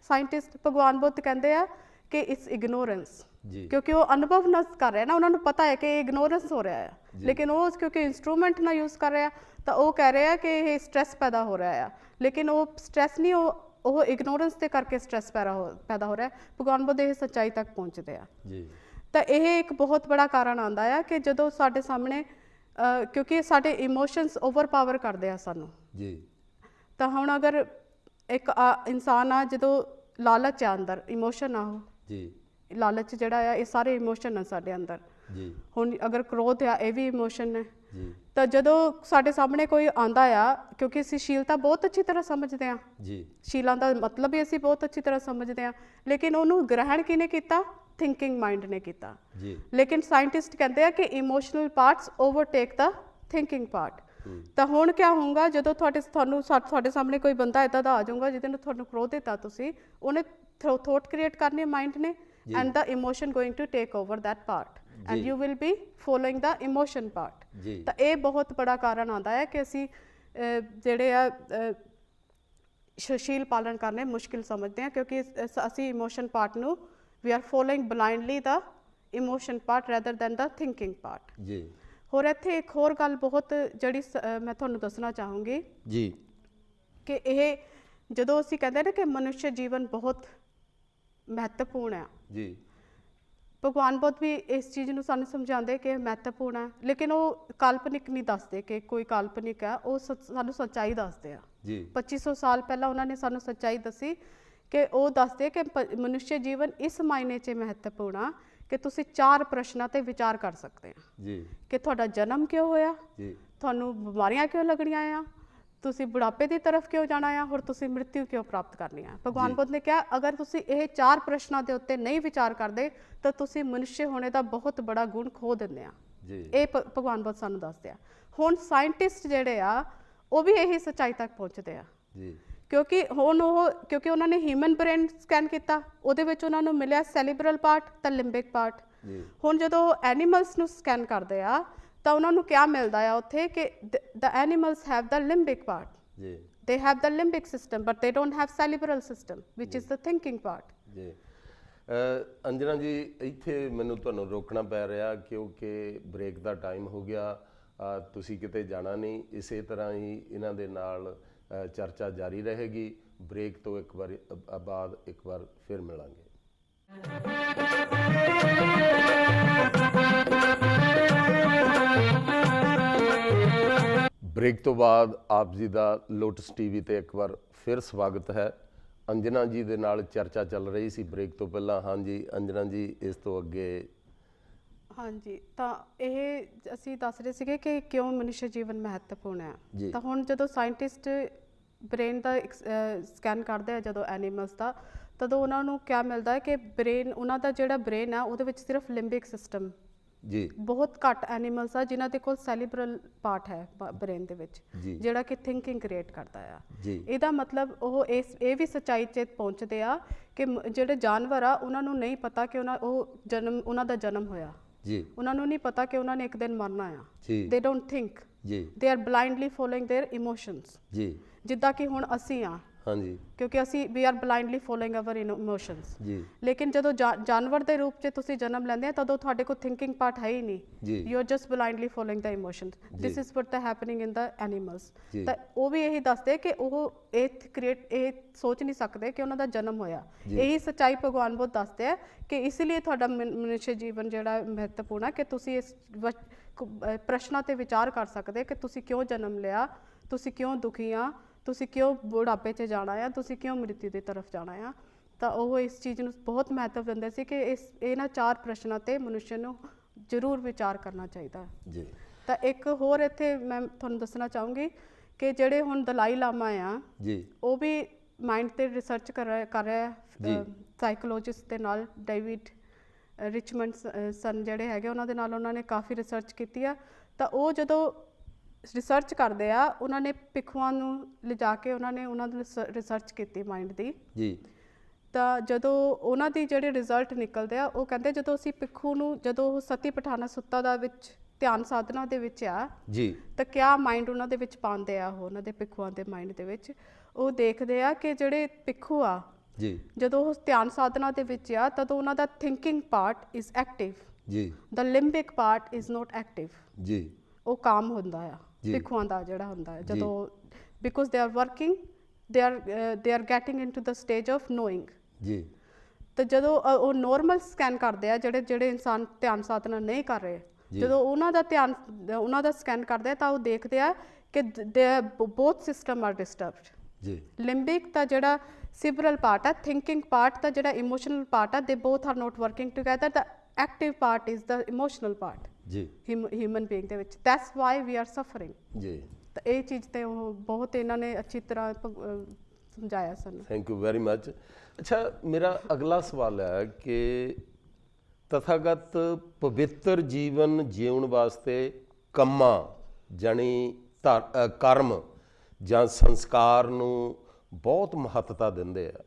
ਸਾਇੰਟਿਸਟ ਭਗਵਾਨ ਬੁੱਧ ਕਹਿੰਦੇ ਆ ਕਿ ਇਟਸ ਇਗਨੋਰੈਂਸ ਜੀ ਕਿਉਂਕਿ ਉਹ ਅਨੁਭਵ ਨਾ ਕਰ ਰਿਹਾ ਨਾ ਉਹਨਾਂ ਨੂੰ ਪਤਾ ਹੈ ਕਿ ਇਹ ਇਗਨੋਰੈਂਸ ਹੋ ਰਿਹਾ ਆ ਲੇਕਿਨ ਉਹ ਕਿਉਂਕਿ ਇੰਸਟਰੂਮੈਂਟ ਨਾ ਯੂਜ਼ ਕਰ ਰਿਹਾ ਤਾਂ ਉਹ ਕਹਿ ਰਹੇ ਆ ਕਿ ਇਹ ਸਟ੍ਰੈਸ ਪੈਦਾ ਹੋ ਰਿਹਾ ਆ ਲੇਕਿਨ ਉਹ ਸਟ੍ਰੈਸ ਨਹੀਂ ਉਹ ਇਗਨੋਰੈਂਸ ਦੇ ਕਰਕੇ ਸਟ੍ਰੈਸ ਪੈਦਾ ਹੋ ਰਿਹਾ ਭਗਵਾਨ ਬੁੱਧ ਇਹ ਸੱਚਾਈ ਤੱਕ ਪਹੁੰਚਦੇ ਆ ਜੀ ਤਾਂ ਇਹ ਇੱਕ ਬਹੁਤ ਬੜਾ ਕਾਰਨ ਆਉਂਦਾ ਆ ਕਿ ਜਦੋਂ ਸਾਡੇ ਸਾਹਮਣੇ ਕਿਉਂਕਿ ਸਾਡੇ ਇਮੋਸ਼ਨਸ ਓਵਰਪਾਵਰ ਕਰਦੇ ਆ ਸਾਨੂੰ ਜੀ ਤਾਂ ਹੁਣ ਅਗਰ ਇੱਕ ਇਨਸਾਨ ਆ ਜਦੋਂ ਲਾਲਚ ਆ ਅੰਦਰ ਇਮੋਸ਼ਨ ਆ ਉਹ ਜੀ ਲਾਲਚ ਜਿਹੜਾ ਆ ਇਹ ਸਾਰੇ ਇਮੋਸ਼ਨ ਆ ਸਾਡੇ ਅੰਦਰ ਜੀ ਹੁਣ ਅਗਰ ਕ੍ਰੋਧ ਆ ਇਹ ਵੀ ਇਮੋਸ਼ਨ ਹੈ ਜੀ ਤਾਂ ਜਦੋਂ ਸਾਡੇ ਸਾਹਮਣੇ ਕੋਈ ਆਂਦਾ ਆ ਕਿਉਂਕਿ ਅਸੀਂ ਸ਼ੀਲਤਾ ਬਹੁਤ ਅੱਛੀ ਤਰ੍ਹਾਂ ਸਮਝਦੇ ਆ ਜੀ ਸ਼ੀਲਾਂ ਦਾ ਮਤਲਬ ਵੀ ਅਸੀਂ ਬਹੁਤ ਅੱਛੀ ਤਰ੍ਹਾਂ ਸਮਝਦੇ ਆ ਲੇਕਿਨ ਉਹਨੂੰ ਗ੍ਰਹਿਣ ਕਿਹਨੇ ਕੀਤਾ ਥਿੰਕਿੰਗ ਮਾਈਂਡ ਨੇ ਕੀਤਾ ਜੀ ਲੇਕਿਨ ਸਾਇੰਟਿਸਟ ਕਹਿੰਦੇ ਆ ਕਿ ਇਮੋਸ਼ਨਲ ਪਾਰਟਸ ਓਵਰਟੇਕ ਦਾ ਥਿੰਕਿੰਗ ਪਾਰਟ ਤਾਂ ਹੁਣ ਕੀ ਹੋਊਗਾ ਜਦੋਂ ਤੁਹਾਡੇ ਸਾਹਮਣੇ ਕੋਈ ਬੰਦਾ ਇਦਾਂ ਦਾ ਆ ਜਾਊਗਾ ਜਿਹਦੇ ਨੂੰ ਤੁਹਾਨੂੰ ਕ੍ਰੋਧ ਦਿੱਤਾ ਤੁਸੀਂ ਉਹਨੇ ਥੋਟ ਕ੍ਰੀਏਟ ਕਰਨੀ ਮਾਈਂਡ ਨੇ and the emotion going to take over that part and you will be following the emotion part ਤਾਂ ਇਹ ਬਹੁਤ ਬੜਾ ਕਾਰਨ ਆਉਂਦਾ ਹੈ ਕਿ ਅਸੀਂ ਜਿਹੜੇ ਆ ਸ਼ੀਲ ਪਾਲਣ ਕਰਨੇ ਮੁਸ਼ਕਿਲ ਸਮਝਦੇ ਹਾਂ ਕਿਉਂਕਿ ਅਸੀਂ ਇਮੋਸ਼ਨ ਪਾਰਟ ਨੂੰ we are following blindly the emotion part rather than the thinking part ਜੀ ਹੋਰ ਇੱਥੇ ਇੱਕ ਹੋਰ ਗੱਲ ਬਹੁਤ ਜਿਹੜੀ ਮੈਂ ਤੁਹਾਨੂੰ ਦੱਸਣਾ ਚਾਹੂੰਗੀ ਜੀ ਕਿ ਇਹ ਜਦੋਂ ਅਸੀਂ ਕਹਿੰਦੇ ਨੇ ਕਿ ਮਨੁੱਖ ਜੀਵਨ ਬਹੁਤ ਮਹੱਤਵਪੂਰਨ ਹੈ ਜੀ ਭਗਵਾਨ ਬੁੱਧ ਵੀ ਇਸ ਚੀਜ਼ ਨੂੰ ਸਾਨੂੰ ਸਮਝਾਉਂਦੇ ਕਿ ਇਹ ਮਹੱਤਵਪੂਰਨ ਹੈ ਲੇਕਿਨ ਉਹ ਕਾਲਪਨਿਕ ਨਹੀਂ ਦੱਸਦੇ ਕਿ ਕੋਈ ਕਾਲਪਨਿਕ ਹੈ ਉਹ ਸਾਨੂੰ ਸੱਚਾਈ ਦੱਸਦੇ ਆ ਜੀ 2500 ਸਾਲ ਪਹਿਲਾਂ ਉਹਨਾਂ ਨੇ ਸਾਨੂੰ ਸੱਚਾਈ ਦੱਸੀ ਕਿ ਉਹ ਦੱਸਦੇ ਕਿ ਮਨੁੱਖ ਜੀਵਨ ਇਸ ਮਾਇਨੇ 'ਚ ਮਹੱਤਵਪੂਰਨ ਆ ਕਿ ਤੁਸੀਂ 4 ਪ੍ਰਸ਼ਨਾਂ ਤੇ ਵਿਚਾਰ ਕਰ ਸਕਦੇ ਆ ਜੀ ਕਿ ਤੁਹਾਡਾ ਜਨਮ ਕਿਉਂ ਹੋਇਆ ਜੀ ਤੁਹਾਨੂੰ ਬਿਮਾਰੀਆਂ ਕਿਉਂ ਲੱਗਣੀਆਂ ਆ ਤੁਸੀਂ ਬੁਢਾਪੇ ਦੀ ਤਰਫ ਕਿਉਂ ਜਾਣਾ ਆ ਹੋਰ ਤੁਸੀਂ ਮ੍ਰਿਤਿੂ ਕਿਉਂ ਪ੍ਰਾਪਤ ਕਰਨੀ ਆ ਭਗਵਾਨ ਬੁੱਧ ਨੇ ਕਿਹਾ ਅਗਰ ਤੁਸੀਂ ਇਹ 4 ਪ੍ਰਸ਼ਨਾਂ ਦੇ ਉੱਤੇ ਨਹੀਂ ਵਿਚਾਰ ਕਰਦੇ ਤਾਂ ਤੁਸੀਂ ਮਨੁੱਖ ਹੋਣੇ ਦਾ ਬਹੁਤ ਬੜਾ ਗੁਣ ਖੋ ਦਿੰਦੇ ਆ ਜੀ ਇਹ ਭਗਵਾਨ ਬੁੱਧ ਸਾਨੂੰ ਦੱਸਦੇ ਆ ਹੁਣ ਸਾਇੰਟਿਸਟ ਜਿਹੜੇ ਆ ਉਹ ਵੀ ਇਹੀ ਸੱਚਾਈ ਤੱਕ ਪਹੁੰਚਦੇ ਆ ਜੀ ਕਿਉਂਕਿ ਉਹਨਾਂ ਨੇ ਹਿਊਮਨ ਬ੍ਰੇਨ ਸਕੈਨ ਕੀਤਾ ਉਹਦੇ ਵਿੱਚ ਉਹਨਾਂ ਨੂੰ ਮਿਲਿਆ ਸੈਲੀਬਰਲ ਪਾਰਟ ਤਾਂ ਲਿੰਬਿਕ ਪਾਰਟ ਹੁਣ ਜਦੋਂ ਐਨੀਮਲਸ ਨੂੰ ਸਕੈਨ ਕਰਦੇ ਆ ਤਾਂ ਉਹਨਾਂ ਨੂੰ ਕਿਆ ਮਿਲਦਾ ਆ ਉੱਥੇ ਕਿ the animals have the limbic part ਜੀ they have the limbic system but they don't have cerebral system which is the thinking part ਜੀ ਅੰਜਨਾ ਜੀ ਇੱਥੇ ਮੈਨੂੰ ਤੁਹਾਨੂੰ ਰੋਕਣਾ ਪੈ ਰਿਹਾ ਕਿਉਂਕਿ ਬ੍ਰੇਕ ਦਾ ਟਾਈਮ ਹੋ ਗਿਆ ਤੁਸੀਂ ਕਿਤੇ ਜਾਣਾ ਨਹੀਂ ਇਸੇ ਤਰ੍ਹਾਂ ਹੀ ਇਹਨਾਂ ਦੇ ਨਾਲ ਚਰਚਾ ਜਾਰੀ ਰਹੇਗੀ ਬ੍ਰੇਕ ਤੋਂ ਇੱਕ ਵਾਰ ਬਾਅਦ ਇੱਕ ਵਾਰ ਫਿਰ ਮਿਲਾਂਗੇ ਬ੍ਰੇਕ ਤੋਂ ਬਾਅਦ ਆਪ ਜੀ ਦਾ ਲੋਟਸ ਟੀਵੀ ਤੇ ਇੱਕ ਵਾਰ ਫਿਰ ਸਵਾਗਤ ਹੈ ਅੰਜਨਾ ਜੀ ਦੇ ਨਾਲ ਚਰਚਾ ਚੱਲ ਰਹੀ ਸੀ ਬ੍ਰੇਕ ਤੋਂ ਪਹਿਲਾਂ ਹਾਂਜੀ ਅੰਜਨਾ ਜੀ ਇਸ ਤੋਂ ਅੱਗੇ ਹਾਂਜੀ ਤਾਂ ਇਹ ਅਸੀਂ ਦੱਸ ਰਹੇ ਸੀਗੇ ਕਿ ਕਿਉਂ ਮਨੁੱਖ ਜੀਵਨ ਮਹੱਤਵਪੂਰਨ ਹੈ ਤਾਂ ਹੁਣ ਜਦੋਂ ਸਾਇੰਟਿਸਟ ਬ੍ਰੇਨ ਦਾ ਸਕੈਨ ਕਰਦੇ ਆ ਜਦੋਂ ਐਨੀਮਲਸ ਦਾ ਤਦੋਂ ਉਹਨਾਂ ਨੂੰ ਕਿਆ ਮਿਲਦਾ ਹੈ ਕਿ ਬ੍ਰੇਨ ਉਹਨਾਂ ਦਾ ਜਿਹੜਾ ਬ੍ਰੇਨ ਆ ਉਹਦੇ ਵਿੱਚ ਸਿਰਫ ਲਿੰਬਿਕ ਸਿਸਟਮ ਜੀ ਬਹੁਤ ਘੱਟ ਐਨੀਮਲਸ ਆ ਜਿਨ੍ਹਾਂ ਦੇ ਕੋਲ ਸੈਲੀਬਰਲ ਪਾਰਟ ਹੈ ਬ੍ਰੇਨ ਦੇ ਵਿੱਚ ਜਿਹੜਾ ਕਿ ਥਿੰਕਿੰਗ ਕ੍ਰੀਏਟ ਕਰਦਾ ਆ ਇਹਦਾ ਮਤਲਬ ਉਹ ਇਹ ਵੀ ਸੱਚਾਈ 'ਚ ਪਹੁੰਚਦੇ ਆ ਕਿ ਜਿਹੜੇ ਜਾਨਵਰ ਆ ਉਹਨਾਂ ਨੂੰ ਨਹੀਂ ਪਤਾ ਕਿ ਉਹਨਾਂ ਦਾ ਜਨਮ ਹੋਇਆ ਜੀ ਉਹਨਾਂ ਨੂੰ ਨਹੀਂ ਪਤਾ ਕਿ ਉਹਨਾਂ ਨੇ ਇੱਕ ਦਿਨ ਮਰਨਾ ਆ ਜੀ ਦੇ ਡੋਂਟ ਥਿੰਕ ਜੀ they are blindly following their emotions ਜੀ ਜਿੱਦਾਂ ਕਿ ਹੁਣ ਅਸੀਂ ਆ हाँ जी ਕਿਉਂਕਿ ਅਸੀਂ we are blindly following our emotions. ਜੀ ਲੇਕਿਨ ਜਦੋਂ ਜਾਨਵਰ ਦੇ ਰੂਪ 'ਚ ਤੁਸੀਂ ਜਨਮ ਲੈਂਦੇ ਆ ਤਦੋਂ ਤੁਹਾਡੇ ਕੋਲ ਥਿੰਕਿੰਗ ਪਾਰਟ ਹੈ ਹੀ ਨਹੀਂ, ਜੀ you are just blindly following the emotions. This is what the happening in the animals. ਜੀ। ਤਾਂ ਉਹ ਵੀ ਇਹੀ ਦੱਸਦੇ ਕਿ ਉਹ ਇਹ ਸੋਚ ਨਹੀਂ ਸਕਦੇ ਕਿ ਉਹਨਾਂ ਦਾ ਜਨਮ ਹੋਇਆ। ਇਹੀ ਸੱਚਾਈ ਭਗਵਾਨ ਬੁੱਧ ਦੱਸਦੇ ਆ ਕਿ ਇਸ ਲਈ ਤੁਹਾਡਾ ਮਨੁੱਖ ਜੀਵਨ ਜਿਹੜਾ ਮਹੱਤਵਪੂਰਨ ਹੈ ਕਿ ਤੁਸੀਂ ਇਸ ਪ੍ਰਸ਼ਨਾਂ ਤੇ ਵਿਚਾਰ ਕਰ ਸਕਦੇ ਕਿ ਤੁਸੀਂ ਕਿਉਂ ਜਨਮ ਲਿਆ, ਤੁਸੀਂ ਕਿਉਂ ਦੁਖੀ ਆ, ਤੁਸੀਂ ਕਿਉਂ ਬੁਢਾਪੇ 'ਚ ਜਾਣਾ ਆ, ਤੁਸੀਂ ਕਿਉਂ ਮ੍ਰਿਤੂ ਦੀ ਤਰਫ ਜਾਣਾ ਆ। ਤਾਂ ਉਹ ਇਸ ਚੀਜ਼ ਨੂੰ ਬਹੁਤ ਮਹੱਤਵ ਦਿੰਦੇ ਸੀ ਕਿ ਇਹਨਾਂ 4 ਪ੍ਰਸ਼ਨਾਂ ਤੇ ਮਨੁੱਖ ਨੂੰ ਜ਼ਰੂਰ ਵਿਚਾਰ ਕਰਨਾ ਚਾਹੀਦਾ ਜੀ। ਤਾਂ ਇੱਕ ਹੋਰ ਇੱਥੇ ਮੈਂ ਤੁਹਾਨੂੰ ਦੱਸਣਾ ਚਾਹੂੰਗੀ ਕਿ ਜਿਹੜੇ ਹੁਣ ਦਲਾਈ ਲਾਮਾ ਆ ਜੀ ਉਹ ਵੀ ਮਾਈਂਡ ਤੇ ਰਿਸਰਚ ਕਰ ਰਿਹਾ ਸਾਈਕੋਲੋਜਿਸਟ ਦੇ ਨਾਲ, ਡੇਵਿਡ ਰਿਚਮੰਡ ਸਨ ਜਿਹੜੇ ਹੈਗੇ ਉਹਨਾਂ ਦੇ ਨਾਲ ਉਹਨਾਂ ਨੇ ਕਾਫੀ ਰਿਸਰਚ ਕੀਤੀ ਆ। ਤਾਂ ਉਹ ਜਦੋਂ ਰਿਸਰਚ ਕਰਦੇ ਆ ਉਹਨਾਂ ਨੇ ਭਿੱਖੂਆਂ ਨੂੰ ਲਿਜਾ ਕੇ ਉਹਨਾਂ ਦੀ ਰਿਸਰਚ ਕੀਤੀ ਮਾਈਂਡ ਦੀ। ਜੀ ਤਾਂ ਜਦੋਂ ਉਹਨਾਂ ਦੀ ਜਿਹੜੇ ਰਿਜ਼ਲਟ ਨਿਕਲਦੇ ਆ ਉਹ ਕਹਿੰਦੇ ਜਦੋਂ ਅਸੀਂ ਭਿੱਖੂ ਨੂੰ ਜਦੋਂ ਉਹ ਸਤੀ ਪਠਾਨਾ ਸੁੱਤਾ ਦਾ ਵਿੱਚ ਧਿਆਨ ਸਾਧਨਾ ਦੇ ਵਿੱਚ ਆ ਜੀ ਤਾਂ ਕਿਆ ਮਾਈਂਡ ਉਹਨਾਂ ਦੇ ਵਿੱਚ ਪਾਉਂਦੇ ਆ, ਉਹ ਉਹਨਾਂ ਦੇ ਭਿੱਖੂਆਂ ਦੇ ਮਾਈਂਡ ਦੇ ਵਿੱਚ ਉਹ ਦੇਖਦੇ ਆ ਕਿ ਜਿਹੜੇ ਭਿੱਖੂ ਆ ਜੀ ਜਦੋਂ ਉਹ ਧਿਆਨ ਸਾਧਨਾ ਦੇ ਵਿੱਚ ਆ ਤਦੋਂ ਉਹਨਾਂ ਦਾ ਥਿੰਕਿੰਗ ਪਾਰਟ ਇਜ਼ ਐਕਟਿਵ, ਜੀ ਦ limbic part is not active. ਜੀ ਉਹ ਕਾਮ ਹੁੰਦਾ ਆ ਜੀ। ਭਿੱਖੂਆਂ ਦਾ ਜਿਹੜਾ ਹੁੰਦਾ ਹੈ ਜਦੋਂ because they are working they are getting into the stage of knowing. ਜੀ ਤਾਂ ਜਦੋਂ ਉਹ ਨੋਰਮਲ ਸਕੈਨ ਕਰਦੇ ਆ ਜਿਹੜੇ ਇਨਸਾਨ ਧਿਆਨ ਸਾਧਨਾ ਨਹੀਂ ਕਰ ਰਹੇ, ਜਦੋਂ ਉਹਨਾਂ ਦਾ ਸਕੈਨ ਕਰਦੇ ਆ ਤਾਂ ਉਹ ਦੇਖਦੇ ਆ ਕਿ ਬੋਥ ਸਿਸਟਮ ਆਰ ਡਿਸਟਰਬਡ। ਜੀ ਲਿੰਬਿਕ ਦਾ ਜਿਹੜਾ ਸਿਬਰਲ ਪਾਰਟ ਆ, ਥਿੰਕਿੰਗ ਪਾਰਟ ਦਾ ਜਿਹੜਾ ਇਮੋਸ਼ਨਲ ਪਾਰਟ ਆ, they both are not working together. The active part is the emotional part ਜੀ ਹਿਊਮਨ ਬੀਇੰਗ ਦੇ ਵਿੱਚ। That's why we are suffering. ਜੀ ਤਾਂ ਇਹ ਚੀਜ਼ ਤੇ ਉਹ ਬਹੁਤ ਇਹਨਾਂ ਨੇ ਅੱਛੀ ਤਰ੍ਹਾਂ ਸਮਝਾਇਆ ਸਾਨੂੰ। Thank you very much. ਅੱਛਾ, ਮੇਰਾ ਅਗਲਾ ਸਵਾਲ ਹੈ ਕਿ ਤਥਾਗਤ ਪਵਿੱਤਰ ਜੀਵਨ ਜਿਉਣ ਵਾਸਤੇ ਕੰਮਾਂ ਜਾਣੀ ਕਰਮ ਜਾਂ ਸੰਸਕਾਰ ਨੂੰ ਬਹੁਤ ਮਹੱਤਤਾ ਦਿੰਦੇ ਆ।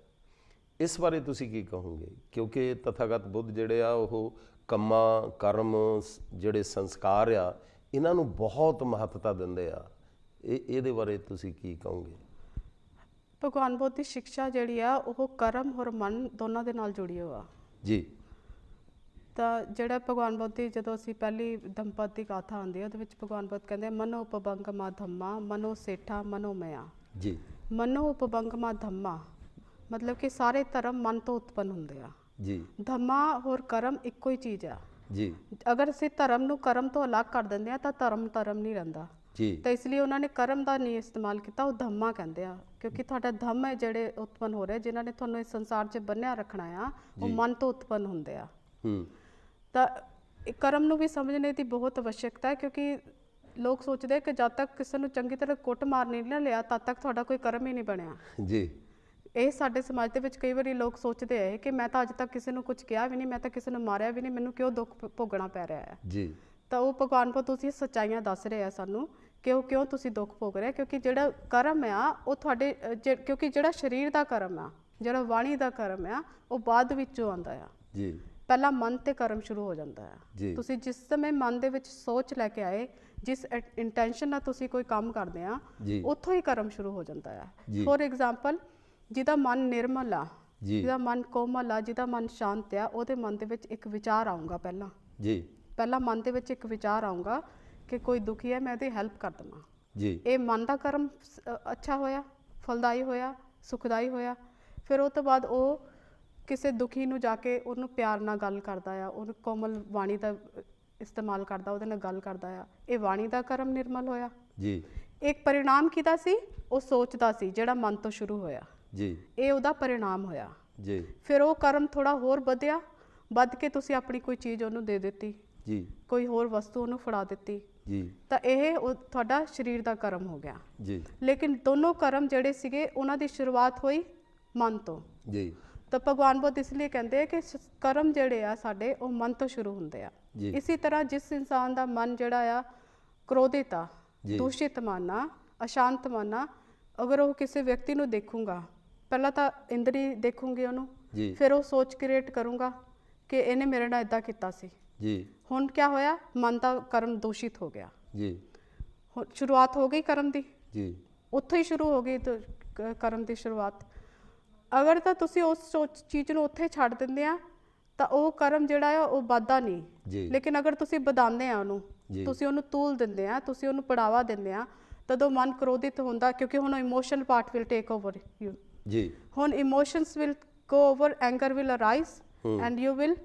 ਇਸ ਬਾਰੇ ਤੁਸੀਂ ਕੀ ਕਹੋਗੇ? ਕਿਉਂਕਿ ਤਥਾਗਤ ਬੁੱਧ ਜਿਹੜੇ ਆ ਉਹ ਕੰਮਾਂ ਕਰਮ ਜਿਹੜੇ ਸੰਸਕਾਰ ਆ ਇਹਨਾਂ ਨੂੰ ਬਹੁਤ ਮਹੱਤਤਾ ਦਿੰਦੇ ਆ। ਇਹਦੇ ਬਾਰੇ ਤੁਸੀਂ ਕੀ ਕਹੋਗੇ? ਭਗਵਾਨ ਬੁੱਧ ਦੀ ਸਿੱਖਿਆ ਜਿਹੜੀ ਆ ਉਹ ਕਰਮ ਔਰ ਮਨ ਦੋਨਾਂ ਦੇ ਨਾਲ ਜੁੜੀ ਹੋਆ ਜੀ। ਤਾਂ ਜਿਹੜਾ ਭਗਵਾਨ ਬੁੱਧ ਦੀ ਜਦੋਂ ਅਸੀਂ ਪਹਿਲੀ ਦੰਪਤ ਦੀ ਗਾਥਾ ਆਉਂਦੀ ਹੈ ਉਹਦੇ ਵਿੱਚ ਭਗਵਾਨ ਬੁੱਧ ਕਹਿੰਦੇ ਮਨੋ ਉਪਬੰਗਮਾ ਧੰਮਾ ਮਨੋ ਸੇਠਾ ਮਨੋ ਮਇਆ। ਜੀ। ਮਨੋ ਉਪਬੰਗਮਾ ਧੰਮਾ ਮਤਲਬ ਕਿ ਸਾਰੇ ਧਰਮ ਮਨ ਤੋਂ ਉਤਪੰਨ ਹੁੰਦੇ ਆ। ਜੀ। ਧੰਮਾ ਔਰ ਕਰਮ ਇੱਕੋ ਹੀ ਚੀਜ਼ ਆ। ਜੀ। ਅਗਰ ਅਸੀਂ ਧਰਮ ਨੂੰ ਕਰਮ ਤੋਂ ਅਲੱਗ ਕਰ ਦਿੰਦੇ ਆ ਤਾਂ ਧਰਮ ਨਹੀਂ ਰਹਿੰਦਾ। ਜੀ। ਤਾਂ ਇਸ ਲਈ ਉਹਨਾਂ ਨੇ ਕਰਮ ਦਾ ਨਹੀਂ ਇਸਤੇਮਾਲ ਕੀਤਾ, ਉਹ ਧੰਮਾ ਕਹਿੰਦੇ ਆ ਕਿਉਂਕਿ ਤੁਹਾਡਾ ਧੰਮ ਹੈ ਜਿਹੜੇ ਉਤਪੰਨ ਹੋ ਰਹੇ ਜਿਨ੍ਹਾਂ ਨੇ ਤੁਹਾਨੂੰ ਇਸ ਸੰਸਾਰ 'ਚ ਬੰਨਿਆ ਰੱਖਣਾ ਆ ਉਹ ਮਨ ਤੋਂ ਉਤਪੰਨ ਹੁੰਦੇ ਆ। ਤਾਂ ਕਰਮ ਨੂੰ ਵੀ ਸਮਝਣੇ ਦੀ ਬਹੁਤ ਆਵਸ਼ਕਤਾ ਹੈ ਕਿਉਂਕਿ ਲੋਕ ਸੋਚਦੇ ਕਿ ਜਦ ਤੱਕ ਕਿਸੇ ਨੂੰ ਚੰਗੀ ਤਰ੍ਹਾਂ ਕੁੱਟ ਮਾਰ ਨਹੀਂ ਨਾ ਲਿਆ ਤਦ ਤੱਕ ਤੁਹਾਡਾ ਕੋਈ ਕਰਮ ਹੀ ਨਹੀਂ ਬਣਿਆ। ਜੀ। ਇਹ ਸਾਡੇ ਸਮਾਜ ਦੇ ਵਿੱਚ ਕਈ ਵਾਰੀ ਲੋਕ ਸੋਚਦੇ ਹੈ ਕਿ ਮੈਂ ਤਾਂ ਅੱਜ ਤੱਕ ਕਿਸੇ ਨੂੰ ਕੁਝ ਕਿਹਾ ਵੀ ਨਹੀਂ, ਮੈਂ ਤਾਂ ਕਿਸੇ ਨੂੰ ਮਾਰਿਆ ਵੀ ਨਹੀਂ, ਮੈਨੂੰ ਕਿਉਂ ਦੁੱਖ ਭੋਗਣਾ ਪੈ ਰਿਹਾ ਹੈ। ਜੀ। ਤਾਂ ਉਹ ਭਗਵਾਨ ਬੁੱਧ ਤੁਸੀਂ ਸੱਚਾਈਆਂ ਦੱਸ ਰਹੇ ਆ ਸਾਨੂੰ ਕਿ ਉਹ ਕਿਉਂ ਤੁਸੀਂ ਦੁੱਖ ਭੋਗ ਰਹੇ, ਕਿਉਂਕਿ ਜਿਹੜਾ ਕਰਮ ਆ ਉਹ ਤੁਹਾਡੇ ਕਿਉਂਕਿ ਜਿਹੜਾ ਸਰੀਰ ਦਾ ਕਰਮ ਆ, ਜਿਹੜਾ ਵਾਣੀ ਦਾ ਕਰਮ ਆ ਉਹ ਬਾਅਦ ਵਿੱਚੋਂ ਆਉਂਦਾ ਆ। ਜੀ। ਪਹਿਲਾਂ ਮਨ ਤੇ ਕਰਮ ਸ਼ੁਰੂ ਹੋ ਜਾਂਦਾ ਆ। ਤੁਸੀਂ ਜਿਸ ਸਮੇਂ ਮਨ ਦੇ ਵਿੱਚ ਸੋਚ ਲੈ ਕੇ ਆਏ, ਜਿਸ ਇੰਟੈਂਸ਼ਨ ਨਾਲ ਤੁਸੀਂ ਕੋਈ ਕੰਮ ਕਰਦੇ ਆ ਉੱਥੋਂ ਹੀ ਕਰਮ ਸ਼ੁਰੂ ਹੋ ਜਾਂਦਾ ਆ। ਫੋਰ ਐਗਜ਼ਾਮਪਲ ਜਿਹਦਾ ਮਨ ਨਿਰਮਲ ਆ, ਜਿਹਦਾ ਮਨ ਕੋਮਲ ਆ, ਜਿਹਦਾ ਮਨ ਸ਼ਾਂਤ ਆ, ਉਹਦੇ ਮਨ ਦੇ ਵਿੱਚ ਇੱਕ ਵਿਚਾਰ ਆਊਗਾ ਪਹਿਲਾਂ ਮਨ ਦੇ ਵਿੱਚ ਇੱਕ ਵਿਚਾਰ ਆਊਗਾ ਕਿ ਕੋਈ ਦੁਖੀ ਹੈ ਮੈਂ ਉਹਦੀ ਹੈਲਪ ਕਰ ਦੇਵਾਂ। ਜੀ। ਇਹ ਮਨ ਦਾ ਕਰਮ ਅੱਛਾ ਹੋਇਆ, ਫਲਦਾਈ ਹੋਇਆ, ਸੁਖਦਾਈ ਹੋਇਆ। ਫਿਰ ਉਹ ਤੋਂ ਬਾਅਦ ਉਹ ਕਿਸੇ ਦੁਖੀ ਨੂੰ ਜਾ ਕੇ ਉਹਨੂੰ ਪਿਆਰ ਨਾਲ ਗੱਲ ਕਰਦਾ ਆ, ਉਹਨੂੰ ਕੋਮਲ ਬਾਣੀ ਦਾ ਇਸਤੇਮਾਲ ਕਰਦਾ, ਉਹਦੇ ਨਾਲ ਗੱਲ ਕਰਦਾ ਆ। ਇਹ ਬਾਣੀ ਦਾ ਕਰਮ ਨਿਰਮਲ ਹੋਇਆ। ਜੀ। ਇੱਕ ਪਰਿਣਾਮ ਕਿਹਦਾ ਸੀ? ਉਹ ਸੋਚਦਾ ਸੀ ਜਿਹੜਾ ਮਨ ਤੋਂ ਸ਼ੁਰੂ ਹੋਇਆ। ਜੀ। ਇਹ ਉਹਦਾ ਪਰਿਣਾਮ ਹੋਇਆ। ਜੀ। ਫਿਰ ਉਹ ਕਰਮ ਥੋੜਾ ਹੋਰ ਵਧਿਆ, ਵੱਧ ਕੇ ਤੁਸੀਂ ਆਪਣੀ ਕੋਈ ਚੀਜ਼ ਉਹਨੂੰ ਦੇ ਦਿੱਤੀ। ਜੀ। ਕੋਈ ਹੋਰ ਵਸਤੂ ਉਹਨੂੰ ਫੜਾ ਦਿੱਤੀ। ਜੀ। ਤਾਂ ਇਹ ਤੁਹਾਡਾ ਸਰੀਰ ਦਾ ਕਰਮ ਹੋ ਗਿਆ। ਜੀ। ਲੇਕਿਨ ਦੋਨੋਂ ਕਰਮ ਜਿਹੜੇ ਸੀਗੇ ਉਹਨਾਂ ਦੀ ਸ਼ੁਰੂਆਤ ਹੋਈ ਮਨ ਤੋਂ। ਜੀ। ਤਾਂ ਭਗਵਾਨ ਬੁੱਧ ਇਸ ਲਈ ਕਹਿੰਦੇ ਆ ਕਿ ਕਰਮ ਜਿਹੜੇ ਆ ਸਾਡੇ ਉਹ ਮਨ ਤੋਂ ਸ਼ੁਰੂ ਹੁੰਦੇ ਆ। ਇਸੇ ਤਰ੍ਹਾਂ ਜਿਸ ਇਨਸਾਨ ਦਾ ਮਨ ਜਿਹੜਾ ਆ ਕ੍ਰੋਧਿਤ ਆ, ਦੂਸ਼ਿਤ ਮਨ ਆ, ਅਸ਼ਾਂਤ ਮਨ ਆ, ਅਗਰ ਉਹ ਕਿਸੇ ਵਿਅਕਤੀ ਨੂੰ ਦੇਖੂਗਾ ਪਹਿਲਾਂ ਤਾਂ ਇੰਦਰੀ ਦੇਖੂਗੀ ਉਹਨੂੰ, ਫਿਰ ਉਹ ਸੋਚ ਕ੍ਰੀਏਟ ਕਰੂੰਗਾ ਕਿ ਇਹਨੇ ਮੇਰੇ ਨਾਲ ਇੱਦਾਂ ਕੀਤਾ ਸੀ। ਜੀ। ਹੁਣ ਕਿਆ ਹੋਇਆ? ਮਨ ਦਾ ਕਰਮ ਦੂਸ਼ਿਤ ਹੋ ਗਿਆ। ਜੀ। ਸ਼ੁਰੂਆਤ ਹੋ ਗਈ ਕਰਮ ਦੀ। ਜੀ। ਉੱਥੋਂ ਹੀ ਸ਼ੁਰੂ ਹੋ ਗਈ। ਤਾਂ ਕਰਮ ਦੀ ਸ਼ੁਰੂਆਤ। ਅਗਰ ਤਾਂ ਤੁਸੀਂ ਉਸ ਚੀਜ਼ ਨੂੰ ਉੱਥੇ ਛੱਡ ਦਿੰਦੇ ਆ ਤਾਂ ਉਹ ਕਰਮ ਜਿਹੜਾ ਆ ਉਹ ਵੱਧਦਾ ਜੀ। ਨਹੀਂ। ਲੇਕਿਨ ਅਗਰ ਤੁਸੀਂ ਵਧਾਉਂਦੇ ਆ ਉਹਨੂੰ, ਜੀ। ਤੁਸੀਂ ਉਹਨੂੰ ਤੂਲ ਦਿੰਦੇ ਆ, ਤੁਸੀਂ ਉਹਨੂੰ ਬੜਾਵਾ ਦਿੰਦੇ ਆ, ਤਦੋਂ ਮਨ ਕ੍ਰੋਧਿਤ ਹੁੰਦਾ, ਕਿਉਂਕਿ ਹੁਣ emotion part will take over you. ਜੀ। ਹੁਣ emotions will go over, anger will arise and you will